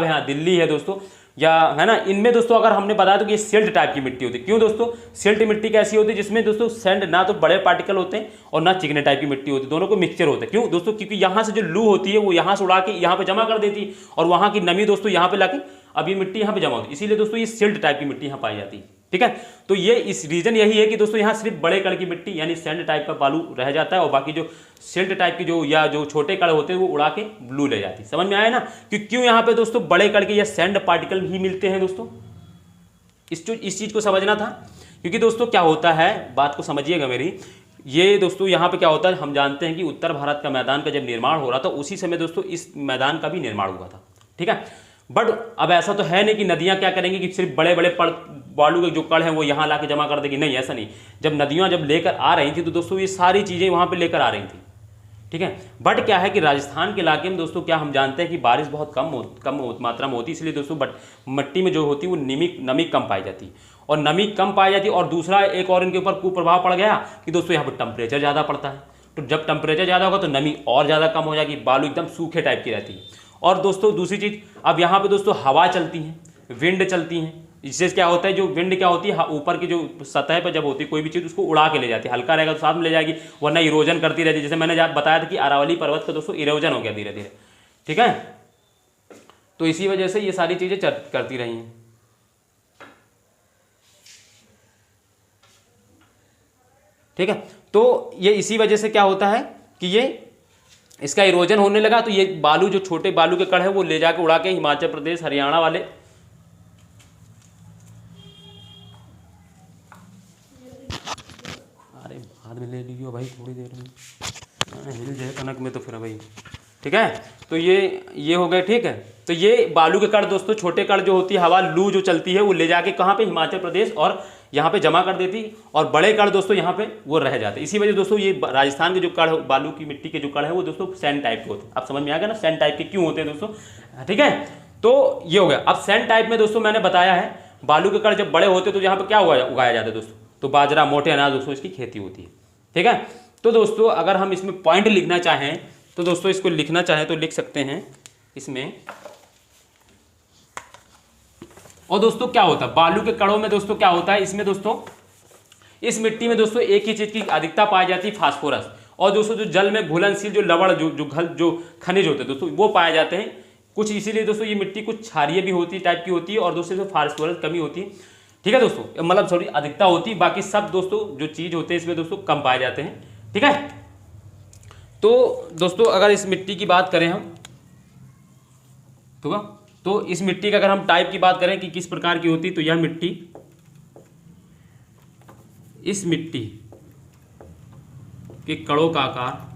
है, हाँ दिल्ली है दोस्तों, या है ना, इनमें दोस्तों अगर हमने बताया तो कि ये सिल्ट टाइप की मिट्टी होती है। क्यों दोस्तों? सिल्ट मिट्टी कैसी होती है, जिसमें दोस्तों सैंड ना तो बड़े पार्टिकल होते हैं और ना चिकने टाइप की मिट्टी होती है, दोनों को मिक्सचर होता है। क्यों दोस्तों? क्योंकि यहाँ से जो लू होती है वो यहाँ से उड़ा के यहाँ पे जमा कर देती है, और वहाँ की नमी दोस्तों यहाँ पे लाके अब ये मिट्टी यहाँ पे जमा होती है, इसीलिए दोस्तों ये सिल्ट टाइप की मिट्टी यहाँ पाई जाती है। ठीक है, तो ये इस रीजन यही है कि दोस्तों यहाँ सिर्फ बड़े कण की मिट्टी यानी सैंड टाइप का बालू रह जाता है, और बाकी जो सिल्ट टाइप की जो छोटे कण होते हैं वो उड़ा के ब्लू ले जाती है। समझ में आया ना कि क्यों यहाँ पे दोस्तों बड़े कण के या सैंड पार्टिकल ही मिलते हैं दोस्तों? इस चीज को समझना था, क्योंकि दोस्तों क्या होता है, बात को समझिएगा मेरी, ये दोस्तों यहाँ पे क्या होता है, हम जानते हैं कि उत्तर भारत का मैदान का जब निर्माण हो रहा था उसी समय दोस्तों इस मैदान का भी निर्माण हुआ था। ठीक है, बट अब ऐसा तो है नहीं कि नदियाँ क्या करेंगी कि सिर्फ बड़े बड़े बालू के जो कण हैं वो यहाँ ला के जमा कर देगी, नहीं ऐसा नहीं। जब नदियाँ जब लेकर आ रही थी तो दोस्तों ये सारी चीज़ें वहाँ पे लेकर आ रही थी। ठीक है, बट क्या है कि राजस्थान के इलाके में दोस्तों क्या हम जानते हैं कि बारिश बहुत कम मात्रा में होती है, इसलिए दोस्तों बट मिट्टी में जो होती है वो नमी कम पाई जाती है, और नमी कम पाई जाती है। और दूसरा एक और इनके ऊपर कुप्रभाव पड़ गया कि दोस्तों यहाँ पर टेम्परेचर ज़्यादा पड़ता है, तो जब टेम्परेचर ज़्यादा होगा तो नमी और ज़्यादा कम हो जाएगी, बालू एकदम सूखे टाइप की रहती है। और दोस्तों दूसरी चीज़, अब यहाँ पे दोस्तों हवा चलती है, विंड चलती है, इससे क्या होता है, जो विंड क्या होती है ऊपर की जो सतह पर जब होती है कोई भी चीज़ उसको उड़ा के ले जाती है, हल्का रहेगा तो साथ में ले जाएगी, वरना इरोजन करती रहती है। जैसे मैंने बताया था कि अरावली पर्वत का दोस्तों इरोजन हो गया धीरे धीरे। ठीक है, तो इसी वजह से ये सारी चीज़ें करती रही हैं। ठीक है, तो ये इसी वजह से क्या होता है कि ये इसका इरोजन होने लगा, तो ये बालू जो छोटे बालू के कण है वो ले जाके उड़ा के हिमाचल प्रदेश हरियाणा वाले हाथ में ले लियो भाई थोड़ी देर में हिल जाए कनक में तो फिर भाई। ठीक है, तो ये हो गए। ठीक है, तो ये बालू के कण दोस्तों छोटे कण जो होती है हवा लू जो चलती है वो ले जाके कहाँ पे, हिमाचल प्रदेश और यहाँ पे जमा कर देती और बड़े कण दोस्तों यहाँ पे वो रह जाते। इसी वजह दोस्तों ये राजस्थान के जो कण बालू की मिट्टी के जो कण है वो दोस्तों सैंड टाइप के होते हैं। आप समझ में आ गया ना सैंड टाइप के क्यों होते हैं दोस्तों, ठीक है। तो ये हो गया। अब सैंड टाइप में दोस्तों मैंने बताया है बालू के कण जब बड़े होते तो यहाँ पे क्या उगाया जाता है दोस्तों, तो बाजरा, मोटे अनाज दोस्तों इसकी खेती होती है, ठीक है। तो दोस्तों अगर हम इसमें पॉइंट लिखना चाहें तो दोस्तों इसको लिखना चाहें तो लिख सकते हैं इसमें। और दोस्तों क्या होता है बालू के कणों में दोस्तों क्या होता है, इसमें दोस्तों इस मिट्टी में दोस्तों एक ही चीज की अधिकता पाई जाती है, फास्फोरस। और दोस्तों जो जल में घुलनशील जो लवण जो खनिज होते हैं दोस्तों वो पाए जाते हैं कुछ, इसीलिए दोस्तों ये मिट्टी कुछ क्षारीय भी होती टाइप की होती है और दोस्तों फास्फोरस कमी होती है, ठीक है दोस्तों, मतलब सॉरी अधिकता होती है। बाकी सब दोस्तों जो चीज होते हैं इसमें दोस्तों कम पाए जाते हैं, ठीक है। तो दोस्तों अगर इस मिट्टी की बात करें हम तो इस मिट्टी का अगर हम टाइप की बात करें कि किस प्रकार की होती, तो यह मिट्टी, इस मिट्टी के कणों का आकार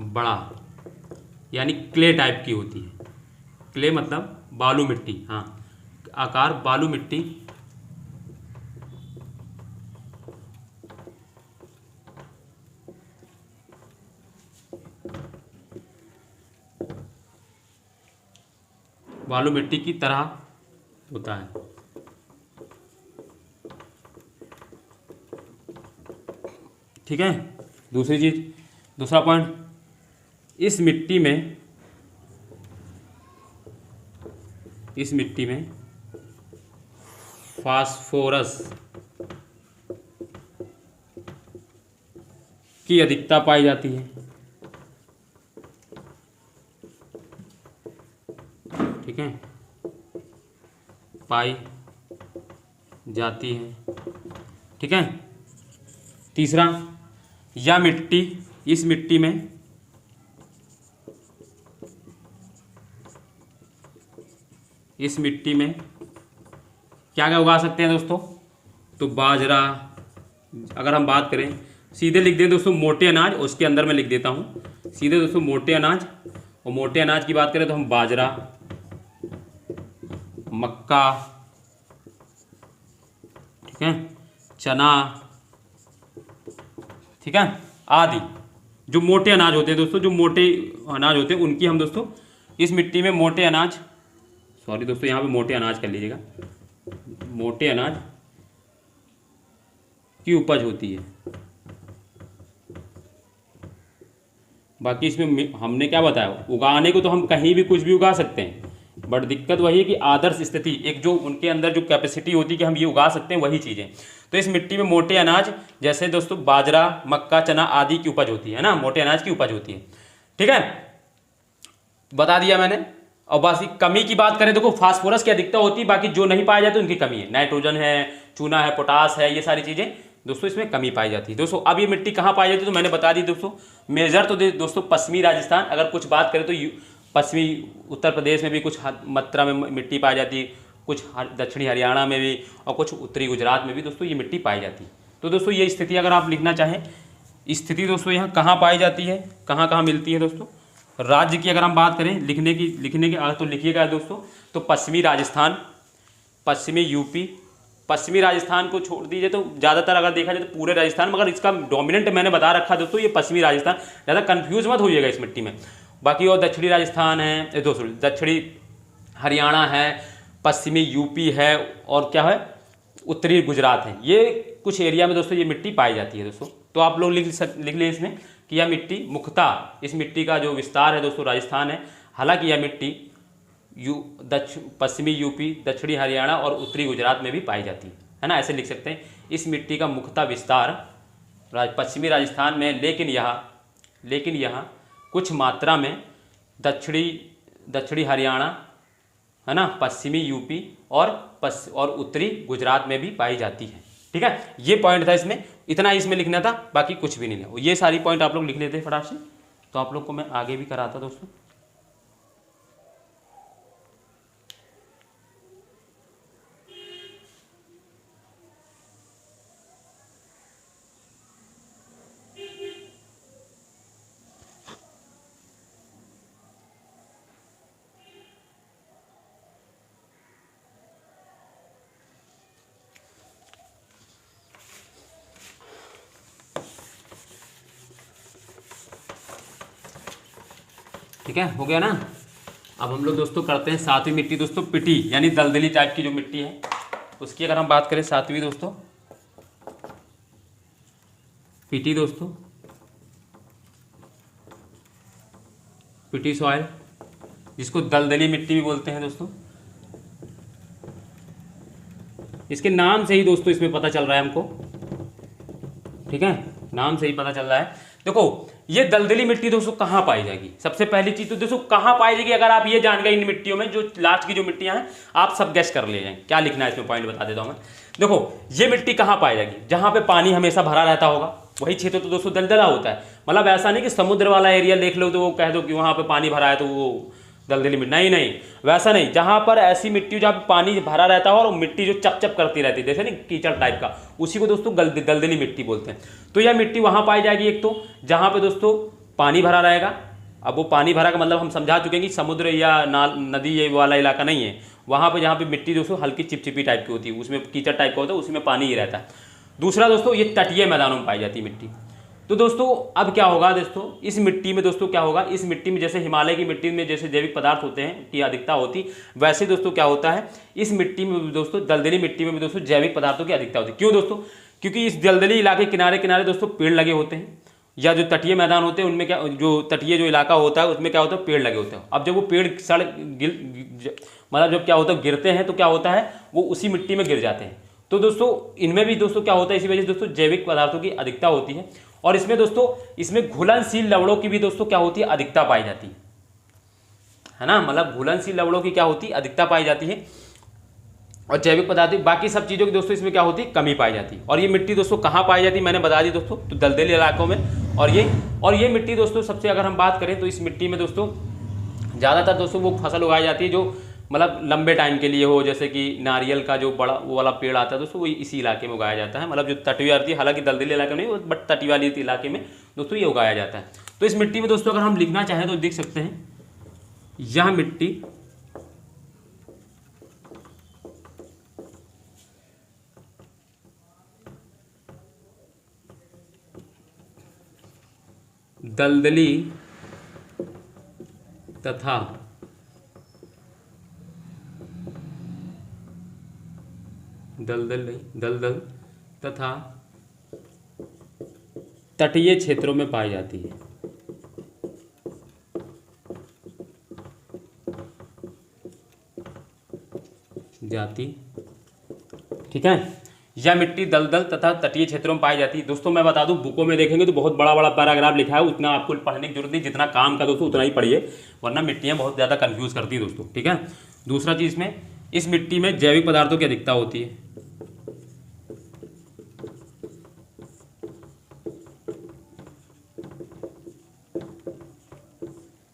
बड़ा यानी क्ले टाइप की होती है। क्ले मतलब बालू मिट्टी, हाँ आकार बालू मिट्टी बालू मिट्टी की तरह होता है, ठीक है। दूसरी चीज, दूसरा पॉइंट, इस मिट्टी में फास्फोरस की अधिकता पाई जाती है, ठीक है, पाई जाती है, ठीक है। तीसरा, यह मिट्टी, इस मिट्टी में क्या क्या उगा सकते हैं दोस्तों, तो बाजरा, अगर हम बात करें सीधे लिख दें दोस्तों मोटे अनाज, उसके अंदर मैं लिख देता हूँ सीधे दोस्तों मोटे अनाज, और मोटे अनाज की बात करें तो हम बाजरा, मक्का, ठीक है, चना, ठीक है, आदि जो मोटे अनाज होते हैं दोस्तों, जो मोटे अनाज होते हैं उनकी हम दोस्तों इस मिट्टी में मोटे अनाज, सॉरी दोस्तों यहाँ पे मोटे अनाज कर लीजिएगा, मोटे अनाज की उपज होती है। बाकी इसमें हमने क्या बताया, उगाने को तो हम कहीं भी कुछ भी उगा सकते हैं, बट दिक्कत वही है कि आदर्श स्थिति, एक जो उनके अंदर जो कैपेसिटी होती है कि हम ये उगा सकते हैं वही चीज़ें। तो इस मिट्टी में मोटे अनाज जैसे दोस्तों बाजरा, मक्का, चना आदि की उपज होती है ना, मोटे अनाज की उपज होती है, ठीक है, बता दिया मैंने। और बाकी कमी की बात करें देखो फास्फोरस की अधिकता होती है, बाकी जो नहीं पाया जाता उनकी कमी है, नाइट्रोजन है, चूना है, पोटास है, ये सारी चीज़ें दोस्तों इसमें कमी पाई जाती है। दोस्तों अब ये मिट्टी कहाँ पाई जाती है तो मैंने बता दी दोस्तों, मेजर तो दोस्तों पश्चिमी राजस्थान, अगर कुछ बात करें तो पश्चिमी उत्तर प्रदेश में भी कुछ मात्रा में मिट्टी पाई जाती है, कुछ दक्षिणी हरियाणा में भी और कुछ उत्तरी गुजरात में भी दोस्तों ये मिट्टी पाई जाती है। तो दोस्तों ये स्थिति अगर आप लिखना चाहें, स्थिति दोस्तों यहाँ कहाँ पाई जाती है, कहाँ कहाँ मिलती है दोस्तों, राज्य की अगर हम बात करें लिखने की अगर तो लिखिएगा दोस्तों, तो पश्चिमी राजस्थान, पश्चिमी यूपी, पश्चिमी राजस्थान को छोड़ दीजिए तो ज़्यादातर अगर देखा जाए तो पूरे राजस्थान, मगर इसका डोमिनेंट मैंने बता रखा दोस्तों ये पश्चिमी राजस्थान, ज़्यादा कन्फ्यूज मत होइएगा इस मिट्टी में। बाकी और दक्षिणी राजस्थान है दोस्तों, दक्षिणी हरियाणा है, पश्चिमी यूपी है और क्या है उत्तरी गुजरात है, ये कुछ एरिया में दोस्तों ये मिट्टी पाई जाती है दोस्तों। तो आप लोग लिख लें इसमें कि यह मिट्टी मुख्यतः, इस मिट्टी का जो विस्तार है दोस्तों राजस्थान है, हालांकि यह मिट्टी पश्चिमी यूपी, दक्षिणी हरियाणा और उत्तरी गुजरात में भी पाई जाती है ना, ऐसे लिख सकते हैं। इस मिट्टी का मुख्यतः विस्तार पश्चिमी राजस्थान में, लेकिन यह कुछ मात्रा में दक्षिणी हरियाणा है ना, पश्चिमी यूपी और उत्तरी गुजरात में भी पाई जाती है, ठीक है। ये पॉइंट था इसमें, इतना इसमें लिखना था, बाकी कुछ भी नहीं है। ये सारी पॉइंट आप लोग लिख लेते हैं फटाक से, तो आप लोग को मैं आगे भी कराता दोस्तों। ठीक है, हो गया ना। अब हम लोग दोस्तों करते हैं सातवीं मिट्टी दोस्तों, पिटी यानी दलदली टाइप की जो मिट्टी है उसकी अगर हम बात करें सातवीं दोस्तों, पिटी दोस्तों, पिटी सॉइल जिसको दलदली मिट्टी भी बोलते हैं दोस्तों। इसके नाम से ही दोस्तों इसमें पता चल रहा है हमको, ठीक है, नाम से ही पता चल रहा है। देखो ये दलदली मिट्टी दोस्तों कहाँ पाई जाएगी, सबसे पहली चीज तो दोस्तों कहाँ पाई जाएगी, अगर आप ये जान गए इन मिट्टियों में जो लास्ट की जो मिट्टियां हैं आप सब गैस कर ले जाएं। क्या लिखना है इसमें पॉइंट बता देता हूं मैं। देखो ये मिट्टी कहाँ पाई जाएगी, जहां पे पानी हमेशा भरा रहता होगा वही क्षेत्र तो दोस्तों दलदला होता है। मतलब ऐसा नहीं कि समुद्र वाला एरिया देख लो तो वो कह दो कि वहां पे पानी भरा है तो वो दलदली मिट्टी, नहीं नहीं वैसा नहीं। जहां पर ऐसी मिट्टी जहाँ पे पानी भरा रहता है और मिट्टी जो चप चप करती रहती है जैसे नहीं कीचड़ टाइप का, उसी को दोस्तों दलदली मिट्टी बोलते हैं। तो यह मिट्टी वहां पाई जाएगी एक तो जहां पे दोस्तों पानी भरा रहेगा। अब वो पानी भरा का मतलब हम समझा चुके हैं कि समुद्र या नदी ये वाला इलाका नहीं है, वहां पे जहाँ पे मिट्टी दोस्तों हल्की चिपचिपी टाइप की होती है, उसमें कीचड़ टाइप का होता है, उसी में पानी ही रहता है। दूसरा दोस्तों ये तटीय मैदानों में पाई जाती है मिट्टी। तो दोस्तों अब क्या होगा दोस्तों, इस मिट्टी में दोस्तों क्या होगा, इस मिट्टी में जैसे हिमालय की मिट्टी में जैसे जैविक पदार्थ होते हैं की अधिकता होती, वैसे दोस्तों क्या होता है इस मिट्टी में दोस्तों, दलदली मिट्टी में भी दोस्तों जैविक पदार्थों की अधिकता होती है। क्यों दोस्तों, क्योंकि इस दलदली इलाके किनारे किनारे दोस्तों पेड़ लगे होते हैं, या जो तटीय मैदान होते हैं उनमें क्या, जो तटीय जो इलाका होता है उसमें क्या होता है पेड़ लगे होते हैं। अब जब वो पेड़ मतलब जब क्या होता है गिरते हैं तो क्या होता है वो उसी मिट्टी में गिर जाते हैं। तो दोस्तों इनमें भी दोस्तों क्या होता है, इसी वजह से दोस्तों जैविक पदार्थों की अधिकता होती है। और इसमें दोस्तों इसमें घुलनशील लवणों की भी दोस्तों क्या होती है अधिकता पाई जाती है ना, मतलब घुलनशील लवणों की क्या होती है अधिकता पाई जाती है। और जैविक पदार्थ बाकी सब चीज़ों की दोस्तों इसमें क्या होती है कमी पाई जाती है। और ये मिट्टी दोस्तों कहाँ पाई जाती है मैंने बता दी दोस्तों, तो दलदली इलाकों में। और ये मिट्टी दोस्तों सबसे अगर हम बात करें तो इस मिट्टी में दोस्तों ज़्यादातर दोस्तों वो फसल उगाई जाती है जो मतलब लंबे टाइम के लिए हो, जैसे कि नारियल का जो बड़ा वो वाला पेड़ आता है दोस्तों वो इसी इलाके में उगाया जाता है। मतलब जो तटीय आती है, हालांकि दलदली इलाके में नहीं बट तटीय वाली इलाके में दोस्तों ये उगाया जाता है। तो इस मिट्टी में दोस्तों अगर हम लिखना चाहें तो देख सकते हैं यह मिट्टी दलदली तथा दलदल तथा तटीय क्षेत्रों में पाई जाती है। ठीक है, यह मिट्टी दलदल तथा तटीय क्षेत्रों में पाई जाती है। दोस्तों मैं बता दूं बुकों में देखेंगे तो बहुत बड़ा बड़ा पैराग्राफ लिखा है, उतना आपको पढ़ने की जरूरत नहीं, जितना काम का दोस्तों उतना ही पढ़िए, वरना मिट्टियां बहुत ज़्यादा कंफ्यूज करती है दोस्तों। ठीक है, दूसरा चीज़ में इस मिट्टी में जैविक पदार्थों की अधिकता होती है।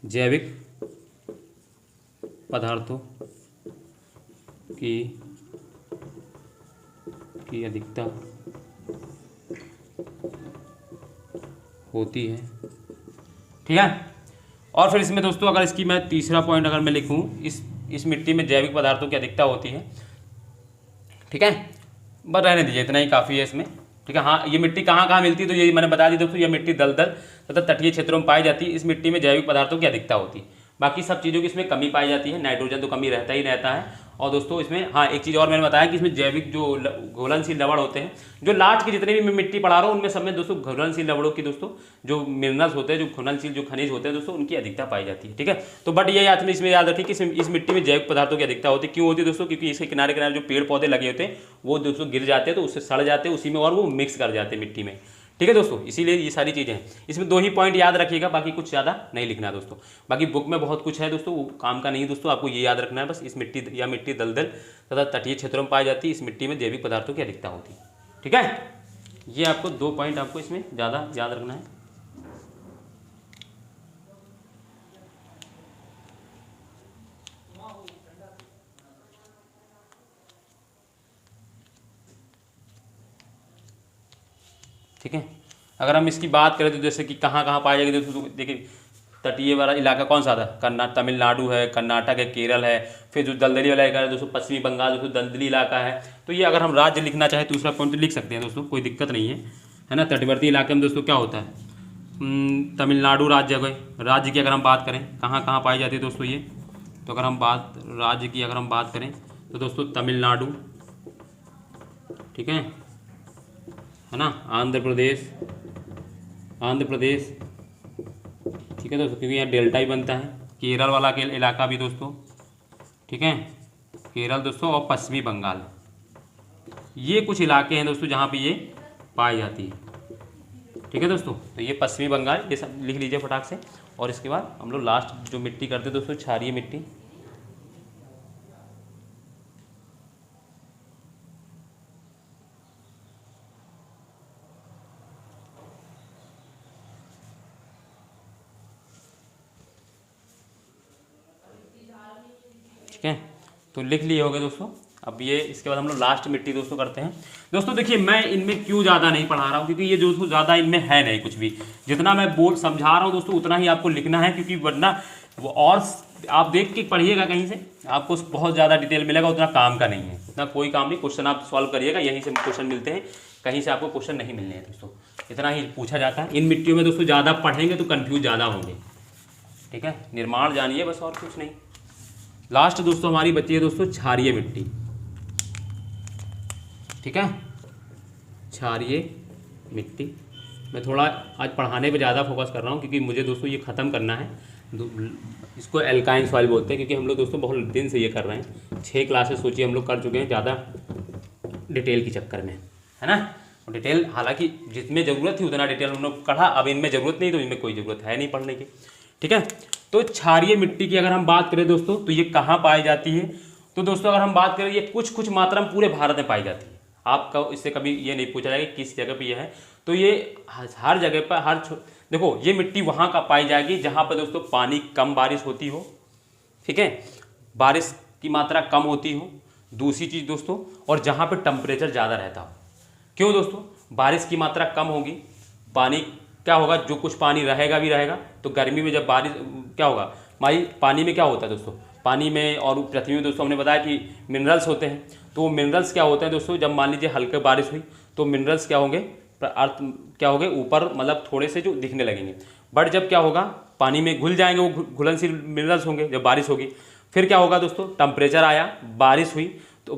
जैविक पदार्थों की अधिकता होती है। ठीक है, और फिर इसमें दोस्तों अगर इसकी मैं तीसरा पॉइंट अगर मैं लिखूं, इस मिट्टी में जैविक पदार्थों की अधिकता होती है। ठीक है, बस रहने दीजिए, इतना ही काफ़ी है इसमें। ठीक है, हाँ ये मिट्टी कहाँ कहाँ मिलती है तो ये मैंने बता दी दोस्तों, यह मिट्टी दलदल तथा तटीय क्षेत्रों में पाई जाती है। इस मिट्टी में जैविक पदार्थों की अधिकता होती है, बाकी सब चीज़ों की इसमें कमी पाई जाती है। नाइट्रोजन तो कमी रहता ही रहता है। और दोस्तों इसमें हाँ एक चीज़ और मैंने बताया कि इसमें जैविक जो घुलनशील लवण होते हैं, जो लास्ट की जितने भी मैं मिट्टी पढ़ा रहा हूँ उनमें सब में दोस्तों घुलनशील लवणों की दोस्तों जो मिनरल्स होते हैं, जो घुलनशील जो खनिज होते हैं दोस्तों उनकी अधिकता पाई जाती है। ठीक है, तो बट ये याद में इसमें याद रखिए कि इस मिट्टी में जैविक पदार्थों की अधिकता होती है। क्यों होती है दोस्तों, क्योंकि इसके किनारे किनारे जो पेड़ पौधे लगे होते हैं वो दोस्तों गिर जाते हैं तो उससे सड़ जाते हैं उसी में और वो मिक्स कर जाते हैं मिट्टी में। ठीक है दोस्तों, इसीलिए ये सारी चीज़ें हैं। इसमें 2 ही पॉइंट याद रखिएगा, बाकी कुछ ज़्यादा नहीं लिखना है दोस्तों। बाकी बुक में बहुत कुछ है दोस्तों, वो काम का नहीं दोस्तों, आपको ये याद रखना है बस। इस मिट्टी या मिट्टी दलदल तथा तटीय क्षेत्रों में पाई जाती है, इस मिट्टी में जैविक पदार्थों की अधिकता होती है। ठीक है, ये आपको 2 पॉइंट आपको इसमें ज़्यादा याद रखना है। ठीक है, अगर हम इसकी बात करें तो जैसे कि कहाँ कहाँ पाई जाएगी दोस्तों, देखिए तटीय वाला इलाका कौन सा था, तमिलनाडु है, कर्नाटक है, केरल है। फिर जो दलदली वाला इलाका है दोस्तों पश्चिमी बंगाल दोस्तों दलदली इलाका है। तो ये अगर हम राज्य लिखना चाहें दूसरा पॉइंट तो लिख सकते हैं दोस्तों, कोई दिक्कत नहीं है ना। तटवर्ती इलाके में दोस्तों क्या होता है, तमिलनाडु राज्य की अगर हम बात करें कहाँ कहाँ पाई जाती है दोस्तों ये, तो अगर हम राज्य की अगर हम बात करें तो दोस्तों तमिलनाडु, ठीक है ना, आंध्र प्रदेश, ठीक है दोस्तों, क्योंकि यहाँ डेल्टा ही बनता है। केरल वाला के इलाका भी दोस्तों, ठीक है, केरल दोस्तों, और पश्चिमी बंगाल, ये कुछ इलाके हैं दोस्तों जहाँ पे ये पाई जाती है, ठीक है दोस्तों। तो ये पश्चिमी बंगाल, ये सब लिख लीजिए फटाक से। और इसके बाद हम लोग लास्ट जो मिट्टी करते हैं दोस्तों, क्षारीय मिट्टी, ठीक है, तो लिख लिए होंगे दोस्तों। अब ये इसके बाद हम लोग लास्ट मिट्टी दोस्तों करते हैं। दोस्तों देखिए, मैं इनमें क्यों ज़्यादा नहीं पढ़ा रहा हूँ, क्योंकि ये दोस्तों ज़्यादा इनमें है नहीं कुछ भी, जितना मैं समझा रहा हूँ दोस्तों उतना ही आपको लिखना है, क्योंकि वरना वो और आप देख के पढ़िएगा कहीं से, आपको बहुत ज़्यादा डिटेल मिलेगा, उतना काम का नहीं है, उतना कोई काम नहीं। क्वेश्चन आप सॉल्व करिएगा, यहीं से क्वेश्चन मिलते हैं, कहीं से आपको क्वेश्चन नहीं मिलने हैं दोस्तों, इतना ही पूछा जाता है। इन मिट्टियों में दोस्तों ज़्यादा पढ़ेंगे तो कन्फ्यूज ज़्यादा होंगे, ठीक है। निर्माण जानिए बस, और कुछ नहीं। लास्ट दोस्तों हमारी बची है दोस्तों क्षारीय मिट्टी, ठीक है, क्षारीय मिट्टी। मैं थोड़ा आज पढ़ाने पे ज़्यादा फोकस कर रहा हूँ, क्योंकि मुझे दोस्तों ये ख़त्म करना है। इसको एल्काइन सॉइल बोलते हैं, क्योंकि हम लोग दोस्तों बहुत दिन से ये कर रहे हैं, 6 क्लासेस सोचिए हम लोग कर चुके हैं, ज़्यादा डिटेल के चक्कर में, है ना। डिटेल हालांकि जितने ज़रूरत थी उतना डिटेल हम लोग पढ़ा, अब इनमें ज़रूरत नहीं, तो इनमें कोई ज़रूरत है नहीं पढ़ने की, ठीक है। तो क्षारीय मिट्टी की अगर हम बात करें दोस्तों, तो ये कहाँ पाई जाती है, तो दोस्तों अगर हम बात करें, ये कुछ मात्रा में पूरे भारत में पाई जाती है। आपका इससे कभी ये नहीं पूछा जाएगा किस जगह पे ये है, तो ये हर जगह पर देखो, ये मिट्टी वहाँ का पाई जाएगी जहाँ पर दोस्तों पानी कम बारिश होती हो, ठीक है, बारिश की मात्रा कम होती हो। दूसरी चीज़ दोस्तों, और जहाँ पे टेम्परेचर ज़्यादा रहता हो। क्यों दोस्तों, बारिश की मात्रा कम होगी, पानी क्या होगा, जो कुछ पानी रहेगा भी रहेगा, तो गर्मी में जब बारिश क्या होगा, पानी में क्या होता है दोस्तों, पानी में और पृथ्वी में दोस्तों हमने बताया कि मिनरल्स होते हैं। तो मिनरल्स क्या होते हैं दोस्तों, जब मान लीजिए हल्के बारिश हुई तो मिनरल्स क्या होंगे, अर्थ क्या होंगे ऊपर, मतलब थोड़े से जो दिखने लगेंगे। बट जब क्या होगा, पानी में घुल जाएंगे, वो घुलनशील मिनरल्स होंगे जब बारिश होगी। फिर क्या होगा दोस्तों, टेम्परेचर आया, बारिश हुई तो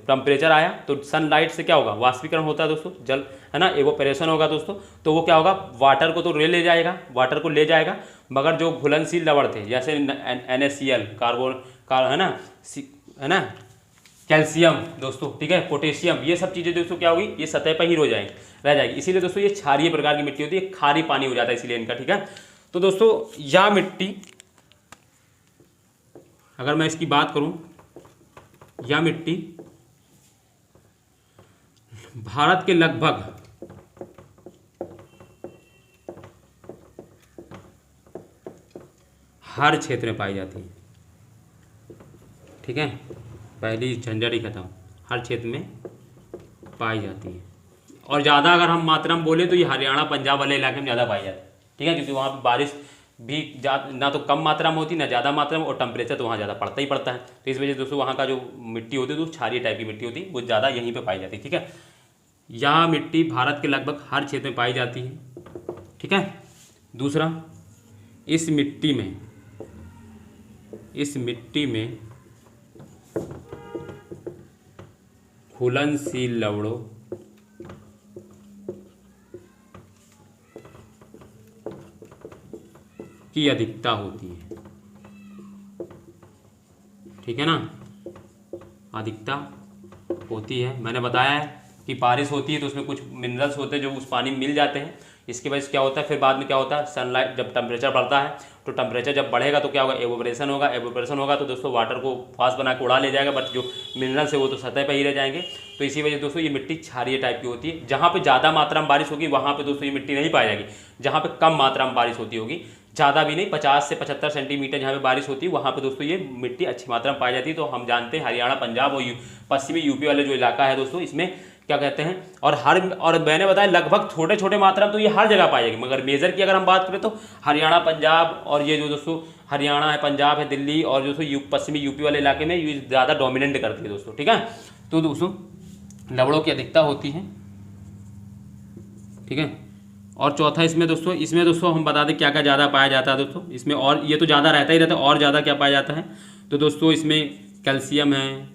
टेम्परेचर आया तो सनलाइट से क्या होगा, वाष्पीकरण होता है दोस्तों, जल, है ना, एवोपरेशन होगा दोस्तों। तो वो क्या होगा, वाटर को तो ले जाएगा, वाटर को ले जाएगा, मगर जो घुलनशील लवण थे जैसे NaCl, है ना, कैल्शियम दोस्तों, ठीक है, पोटेशियम, ये सब चीज़ें दोस्तों क्या होगी, ये सतह पर ही रह जाएगी। इसीलिए दोस्तों ये क्षारीय प्रकार की मिट्टी होती है, खारी पानी हो जाता है इसीलिए इनका, ठीक है। तो दोस्तों यह मिट्टी, अगर मैं इसकी बात करूं, यह मिट्टी भारत के लगभग हर क्षेत्र में पाई जाती है, ठीक है, पहली झंझट ही खत्म, हर क्षेत्र में पाई जाती है। और ज़्यादा अगर हम मात्रा में बोले तो ये हरियाणा पंजाब वाले इलाके में ज़्यादा पाई जाती है, ठीक है, क्योंकि वहाँ पर बारिश भी ना तो कम मात्रा में होती ना ज़्यादा मात्रा में, और टेम्परेचर तो वहाँ ज़्यादा पड़ता ही पड़ता है। तो इस वजह से दोस्तों वहाँ का जो मिट्टी होती है तो क्षारीय टाइप की मिट्टी होती है, वो ज़्यादा यहीं पे पाई जाती है, ठीक है। यह मिट्टी भारत के लगभग हर क्षेत्र में पाई जाती है, ठीक है। दूसरा, इस मिट्टी में घुलनशील लवणों की अधिकता होती है, ठीक है ना, अधिकता होती है। मैंने बताया है कि बारिश होती है तो उसमें कुछ मिनरल्स होते हैं जो उस पानी में मिल जाते हैं, इसकी वजह से क्या होता है, फिर बाद में क्या होता है, सनलाइट जब टेम्परेचर बढ़ता है तो टेम्परेचर जब बढ़ेगा तो क्या होगा, एवोपरेशन होगा, तो दोस्तों वाटर को फास्ट बना के उड़ा ले जाएगा, बट जो मिनरल्स है वो तो सतह पर ही रह जाएंगे। तो इसी वजह से दोस्तों ये मिट्टी क्षारीय टाइप की होती है। जहाँ पे ज़्यादा मात्रा में बारिश होगी वहाँ पे दोस्तों ये मिट्टी नहीं पाई जाएगी, जहाँ पे कम मात्रा में बारिश होती होगी, ज़्यादा भी नहीं, 50 से 75 सेंटीमीटर जहाँ पे बारिश होती है वहाँ पे दोस्तों ये मिट्टी अच्छी मात्रा में पाई जाती है। तो हम जानते हैं हरियाणा, पंजाब और पश्चिमी यूपी वाले जो इलाका है दोस्तों, इसमें क्या कहते हैं, और मैंने बताया लगभग छोटे मात्रा में तो ये हर जगह पाई जाएगी, मगर मेजर की अगर हम बात करें तो हरियाणा, पंजाब और ये जो दोस्तों हरियाणा है, पंजाब है, दिल्ली और दोस्तों पश्चिमी यूपी वाले इलाके में ये ज़्यादा डोमिनेंट करती है दोस्तों, ठीक है। तो दोस्तों लवणों की अधिकता होती है, ठीक है, और चौथा इसमें दोस्तों हम बता दें क्या क्या ज़्यादा पाया जाता है दोस्तों इसमें, और ये तो ज़्यादा रहता ही रहता है, और ज़्यादा क्या पाया जाता है तो दोस्तों इसमें कैल्शियम है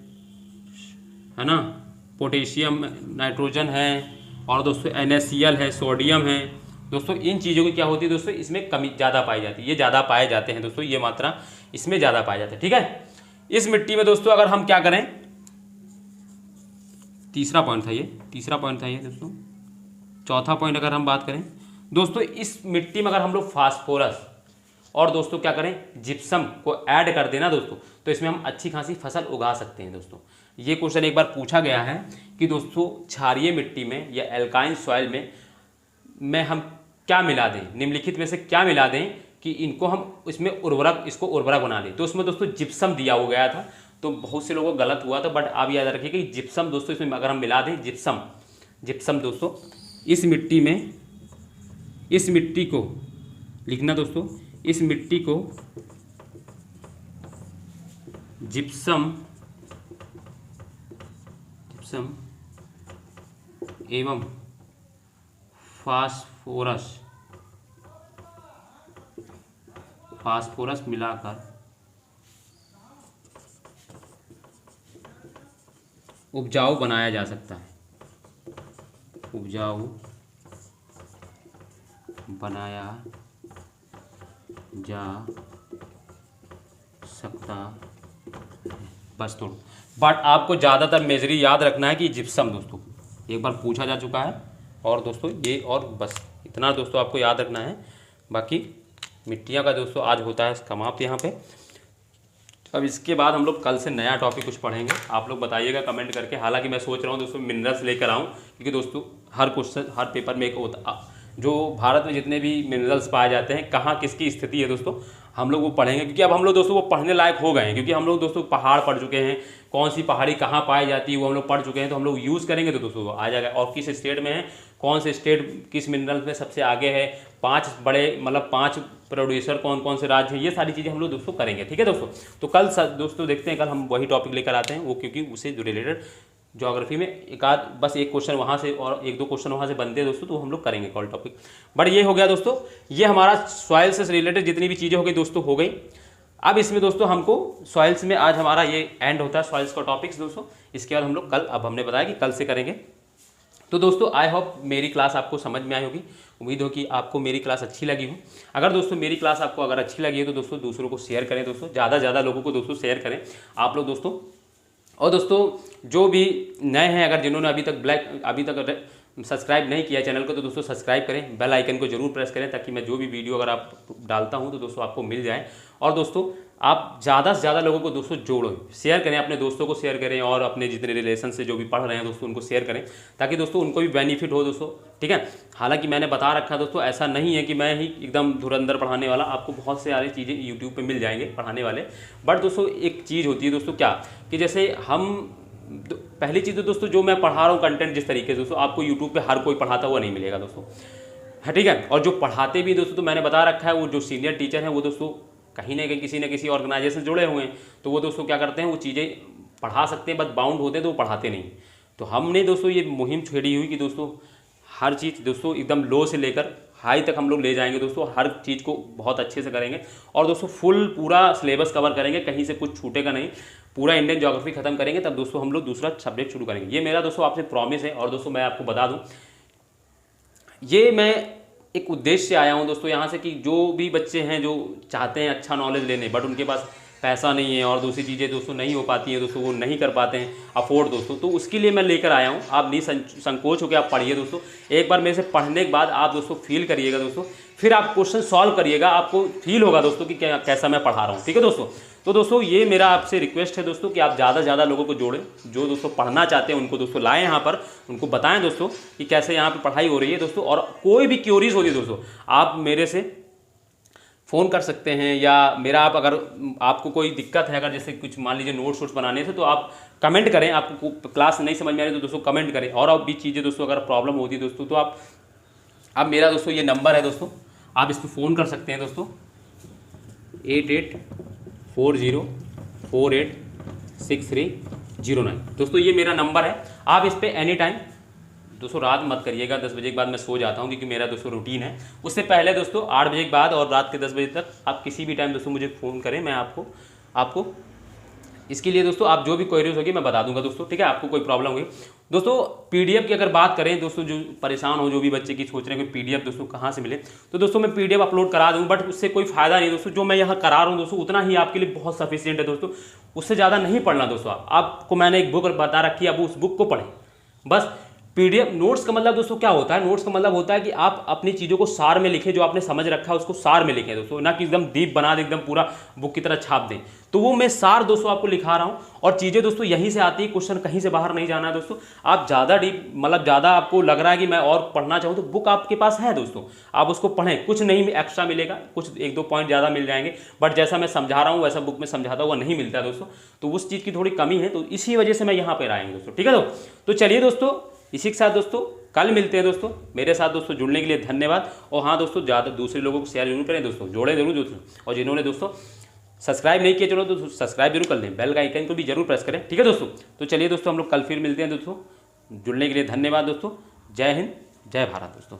ना, पोटेशियम, नाइट्रोजन है, और दोस्तों NaCl है, सोडियम है दोस्तों। इन चीज़ों की क्या होती है दोस्तों इसमें कमी ज़्यादा पाई जाती है, ये ज़्यादा पाए जाते हैं दोस्तों, ये मात्रा इसमें ज़्यादा पाए जाते हैं। ठीक है, इस मिट्टी में दोस्तों अगर हम क्या करें, तीसरा पॉइंट था ये दोस्तों। चौथा पॉइंट अगर हम बात करें दोस्तों, इस मिट्टी में अगर हम लोग फास्फोरस और दोस्तों क्या करें जिप्सम को ऐड कर देना दोस्तों, तो इसमें हम अच्छी खासी फसल उगा सकते हैं दोस्तों। ये क्वेश्चन एक बार पूछा गया है कि दोस्तों क्षारीय मिट्टी में या एल्काइन सॉइल में हम क्या मिला दें, निम्नलिखित में से क्या मिला दें कि इनको हम इसमें इसको उर्वरक बना दें। तो उसमें दोस्तों जिप्सम दिया हो गया था, तो बहुत से लोगों को गलत हुआ था, बट आप याद रखिए कि जिप्सम दोस्तों इसमें अगर हम मिला दें जिप्सम दोस्तों इस मिट्टी को लिखना दोस्तों, इस मिट्टी को जिप्सम एवं फास्फोरस मिलाकर उपजाऊ बनाया जा सकता है, उपजाऊ बनाया जा सकता है, बस थोड़ा। बट आपको ज़्यादातर मेजरी याद रखना है कि जिप्सम दोस्तों एक बार पूछा जा चुका है, और दोस्तों ये और बस इतना दोस्तों आपको याद रखना है। बाकी मिट्टियाँ का दोस्तों आज होता है समाप्त यहाँ पे। अब इसके बाद हम लोग कल से नया टॉपिक कुछ पढ़ेंगे, आप लोग बताइएगा कमेंट करके। हालांकि मैं सोच रहा हूँ दोस्तों मिनरल्स लेकर आऊँ, क्योंकि दोस्तों हर क्वेश्चन हर पेपर में एक होता, जो भारत में जितने भी मिनरल्स पाए जाते हैं कहाँ किसकी स्थिति है दोस्तों हम लोग वो पढ़ेंगे, क्योंकि अब हम लोग दोस्तों वो पढ़ने लायक हो गए हैं, क्योंकि हम लोग दोस्तों पहाड़ पढ़ चुके हैं, कौन सी पहाड़ी कहाँ पाई जाती है वो हम लोग पढ़ चुके हैं, तो हम लोग यूज़ करेंगे तो दोस्तों आ जाएगा। और किस स्टेट में है, कौन से स्टेट किस मिनरल्स में सबसे आगे है, 5 बड़े मतलब 5 प्रोड्यूसर कौन कौन से राज्य हैं, ये सारी चीज़ें हम लोग दोस्तों करेंगे। ठीक है दोस्तों, तो कल दोस्तों देखते हैं, कल हम वही टॉपिक लेकर आते हैं वो, क्योंकि उससे रिलेटेड ज्योग्राफी में बस एक क्वेश्चन वहाँ से और 1-2 क्वेश्चन वहाँ से बनते हैं दोस्तों, तो हम लोग करेंगे कॉल टॉपिक। बट ये हो गया दोस्तों, ये हमारा सॉइल से रिलेटेड जितनी भी चीज़ें हो गई दोस्तों हो गई। अब इसमें दोस्तों हमको सॉइल्स में आज हमारा ये एंड होता है सॉइल्स का टॉपिक्स दोस्तों। इसके बाद हम लोग कल, अब हमने बताया कि कल से करेंगे। तो दोस्तों आई होप मेरी क्लास आपको समझ में आई होगी, उम्मीद हो कि आपको मेरी क्लास अच्छी लगी हो। अगर दोस्तों मेरी क्लास आपको अगर अच्छी लगी है तो दोस्तों दूसरों को शेयर करें दोस्तों, ज़्यादा से ज़्यादा लोगों को दोस्तों शेयर करें आप लोग दोस्तों। और दोस्तों जो भी नए हैं, अगर जिन्होंने अभी तक सब्सक्राइब नहीं किया चैनल को, तो दोस्तों सब्सक्राइब करें, बेल आइकन को जरूर प्रेस करें, ताकि मैं जो भी वीडियो अगर आप डालता हूं तो दोस्तों आपको मिल जाए। और दोस्तों आप ज़्यादा से ज़्यादा लोगों को दोस्तों जोड़ो, शेयर करें, अपने दोस्तों को शेयर करें, और अपने जितने रिलेशन से जो भी पढ़ रहे हैं दोस्तों उनको शेयर करें, ताकि दोस्तों उनको भी बेनिफिट हो दोस्तों। ठीक है, हालांकि मैंने बता रखा है दोस्तों, ऐसा नहीं है कि मैं ही एकदम धुरंधर पढ़ाने वाला, आपको बहुत सारी चीज़ें यूट्यूब पे मिल जाएंगे पढ़ाने वाले। बट दोस्तों एक चीज़ होती है दोस्तों क्या, कि जैसे पहली चीज़ तो दोस्तों जो मैं पढ़ा रहा हूँ कंटेंट जिस तरीके से दोस्तों, आपको यूट्यूब पे हर कोई पढ़ाता हुआ नहीं मिलेगा दोस्तों, है ठीक है। और जो पढ़ाते भी दोस्तों, तो मैंने बता रखा है, वो जो सीनियर टीचर हैं वो दोस्तों कहीं ना कहीं किसी ऑर्गेनाइजेशन से जुड़े हुए हैं, तो वो दोस्तों क्या करते हैं, वो चीज़ें पढ़ा सकते हैं, बस बाउंड होते हैं तो वो पढ़ाते नहीं। तो हमने दोस्तों ये मुहिम छेड़ी हुई कि दोस्तों हर चीज़ दोस्तों एकदम लो से लेकर हाई तक हम लोग ले जाएंगे दोस्तों, हर चीज़ को बहुत अच्छे से करेंगे, और दोस्तों फुल पूरा सिलेबस कवर करेंगे, कहीं से कुछ छूटेगा नहीं, पूरा इंडियन ज्योग्राफी खत्म करेंगे, तब दोस्तों हम लोग दूसरा सब्जेक्ट शुरू करेंगे। ये मेरा दोस्तों आपसे प्रॉमिस है। और दोस्तों मैं आपको बता दूं, ये मैं एक उद्देश्य से आया हूं दोस्तों यहाँ से, कि जो भी बच्चे हैं जो चाहते हैं अच्छा नॉलेज लेने, बट उनके पास पैसा नहीं है और दूसरी चीज़ें दोस्तों नहीं हो पाती हैं दोस्तों, वो नहीं कर पाते हैं अफोर्ड दोस्तों, तो उसके लिए मैं लेकर आया हूँ। आप नहीं संकोच होकर आप पढ़िए दोस्तों, एक बार मेरे से पढ़ने के बाद आप दोस्तों फील करिएगा दोस्तों, फिर आप क्वेश्चन सॉल्व करिएगा, आपको फील होगा दोस्तों कि कैसा मैं पढ़ा रहा हूँ। ठीक है दोस्तों, तो दोस्तों ये मेरा आपसे रिक्वेस्ट है दोस्तों कि आप ज़्यादा से ज़्यादा लोगों को जोड़ें, जो दोस्तों पढ़ना चाहते हैं उनको दोस्तों लाएं यहाँ पर, उनको बताएं दोस्तों कि कैसे यहाँ पर पढ़ाई हो रही है दोस्तों। और कोई भी क्यूरीज होती है दोस्तों, आप मेरे से फ़ोन कर सकते हैं, या मेरा आप अगर आपको कोई दिक्कत है, अगर जैसे कुछ मान लीजिए नोट्स वोट्स बनाने थे, तो आप कमेंट करें, आपको क्लास नहीं समझ में आ रही तो दोस्तों कमेंट करें। और अब भी चीज़ें दोस्तों अगर प्रॉब्लम होती है दोस्तों, तो आप मेरा दोस्तों ये नंबर है दोस्तों, आप इस पर फ़ोन कर सकते हैं दोस्तों, 8840486309 दोस्तों, ये मेरा नंबर है। आप इस पर एनी टाइम दोस्तों रात मत करिएगा, 10 बजे के बाद मैं सो जाता हूँ, क्योंकि मेरा दोस्तों रूटीन है। उससे पहले दोस्तों 8 बजे के बाद और रात के 10 बजे तक आप किसी भी टाइम दोस्तों मुझे फ़ोन करें, मैं आपको इसके लिए दोस्तों आप जो भी क्वेरीज होगी मैं बता दूंगा दोस्तों, ठीक है। आपको कोई प्रॉब्लम होगी दोस्तों, पीडीएफ की अगर बात करें दोस्तों, जो परेशान हो, जो भी बच्चे की सोच रहे हैं कि पीडीएफ दोस्तों कहाँ से मिले, तो दोस्तों मैं पीडीएफ अपलोड करा दूँ, बट उससे कोई फायदा नहीं दोस्तों। जो मैं यहाँ करा रहा हूँ दोस्तों उतना ही आपके लिए बहुत सफिशियंट है दोस्तों, उससे ज़्यादा नहीं पढ़ना दोस्तों। आपको मैंने एक बुक बता रखी है, आप उस बुक को पढ़ें बस। पीडीएफ नोट्स का मतलब दोस्तों क्या होता है, नोट्स का मतलब होता है कि आप अपनी चीज़ों को सार में लिखें, जो आपने समझ रखा है उसको सार में लिखें दोस्तों, ना कि एकदम डीप बना दे, एकदम पूरा बुक की तरह छाप दें। तो वो मैं सार दोस्तों आपको लिखा रहा हूँ, और चीज़ें दोस्तों यहीं से आती है, क्वेश्चन कहीं से बाहर नहीं जाना है दोस्तों। आप ज़्यादा डीप मतलब ज़्यादा आपको लग रहा है कि मैं और पढ़ना चाहूँ, तो बुक आपके पास है दोस्तों, आप उसको पढ़ें, कुछ नहीं एक्स्ट्रा मिलेगा, कुछ 1-2 पॉइंट ज़्यादा मिल जाएंगे, बट जैसा मैं समझा रहा हूँ वैसा बुक में समझाता हुआ नहीं मिलता दोस्तों, तो उस चीज़ की थोड़ी कमी है, तो इसी वजह से मैं यहाँ पर आएंगे दोस्तों, ठीक है। तो चलिए दोस्तों, इसी के साथ दोस्तों कल मिलते हैं दोस्तों। मेरे साथ दोस्तों जुड़ने के लिए धन्यवाद। और हाँ दोस्तों, ज़्यादा दूसरे लोगों को शेयर जरूर करें दोस्तों, जोड़ें जरूर दोस्तों, और जिन्होंने दोस्तों सब्सक्राइब नहीं किया, चलो दोस्तों सब्सक्राइब जरूर कर लें, बेल का आइकन को भी जरूर प्रेस करें, ठीक है दोस्तों। तो चलिए दोस्तों, हम लोग कल फिर मिलते हैं दोस्तों। जुड़ने के लिए धन्यवाद दोस्तों। जय हिंद, जय भारत दोस्तों।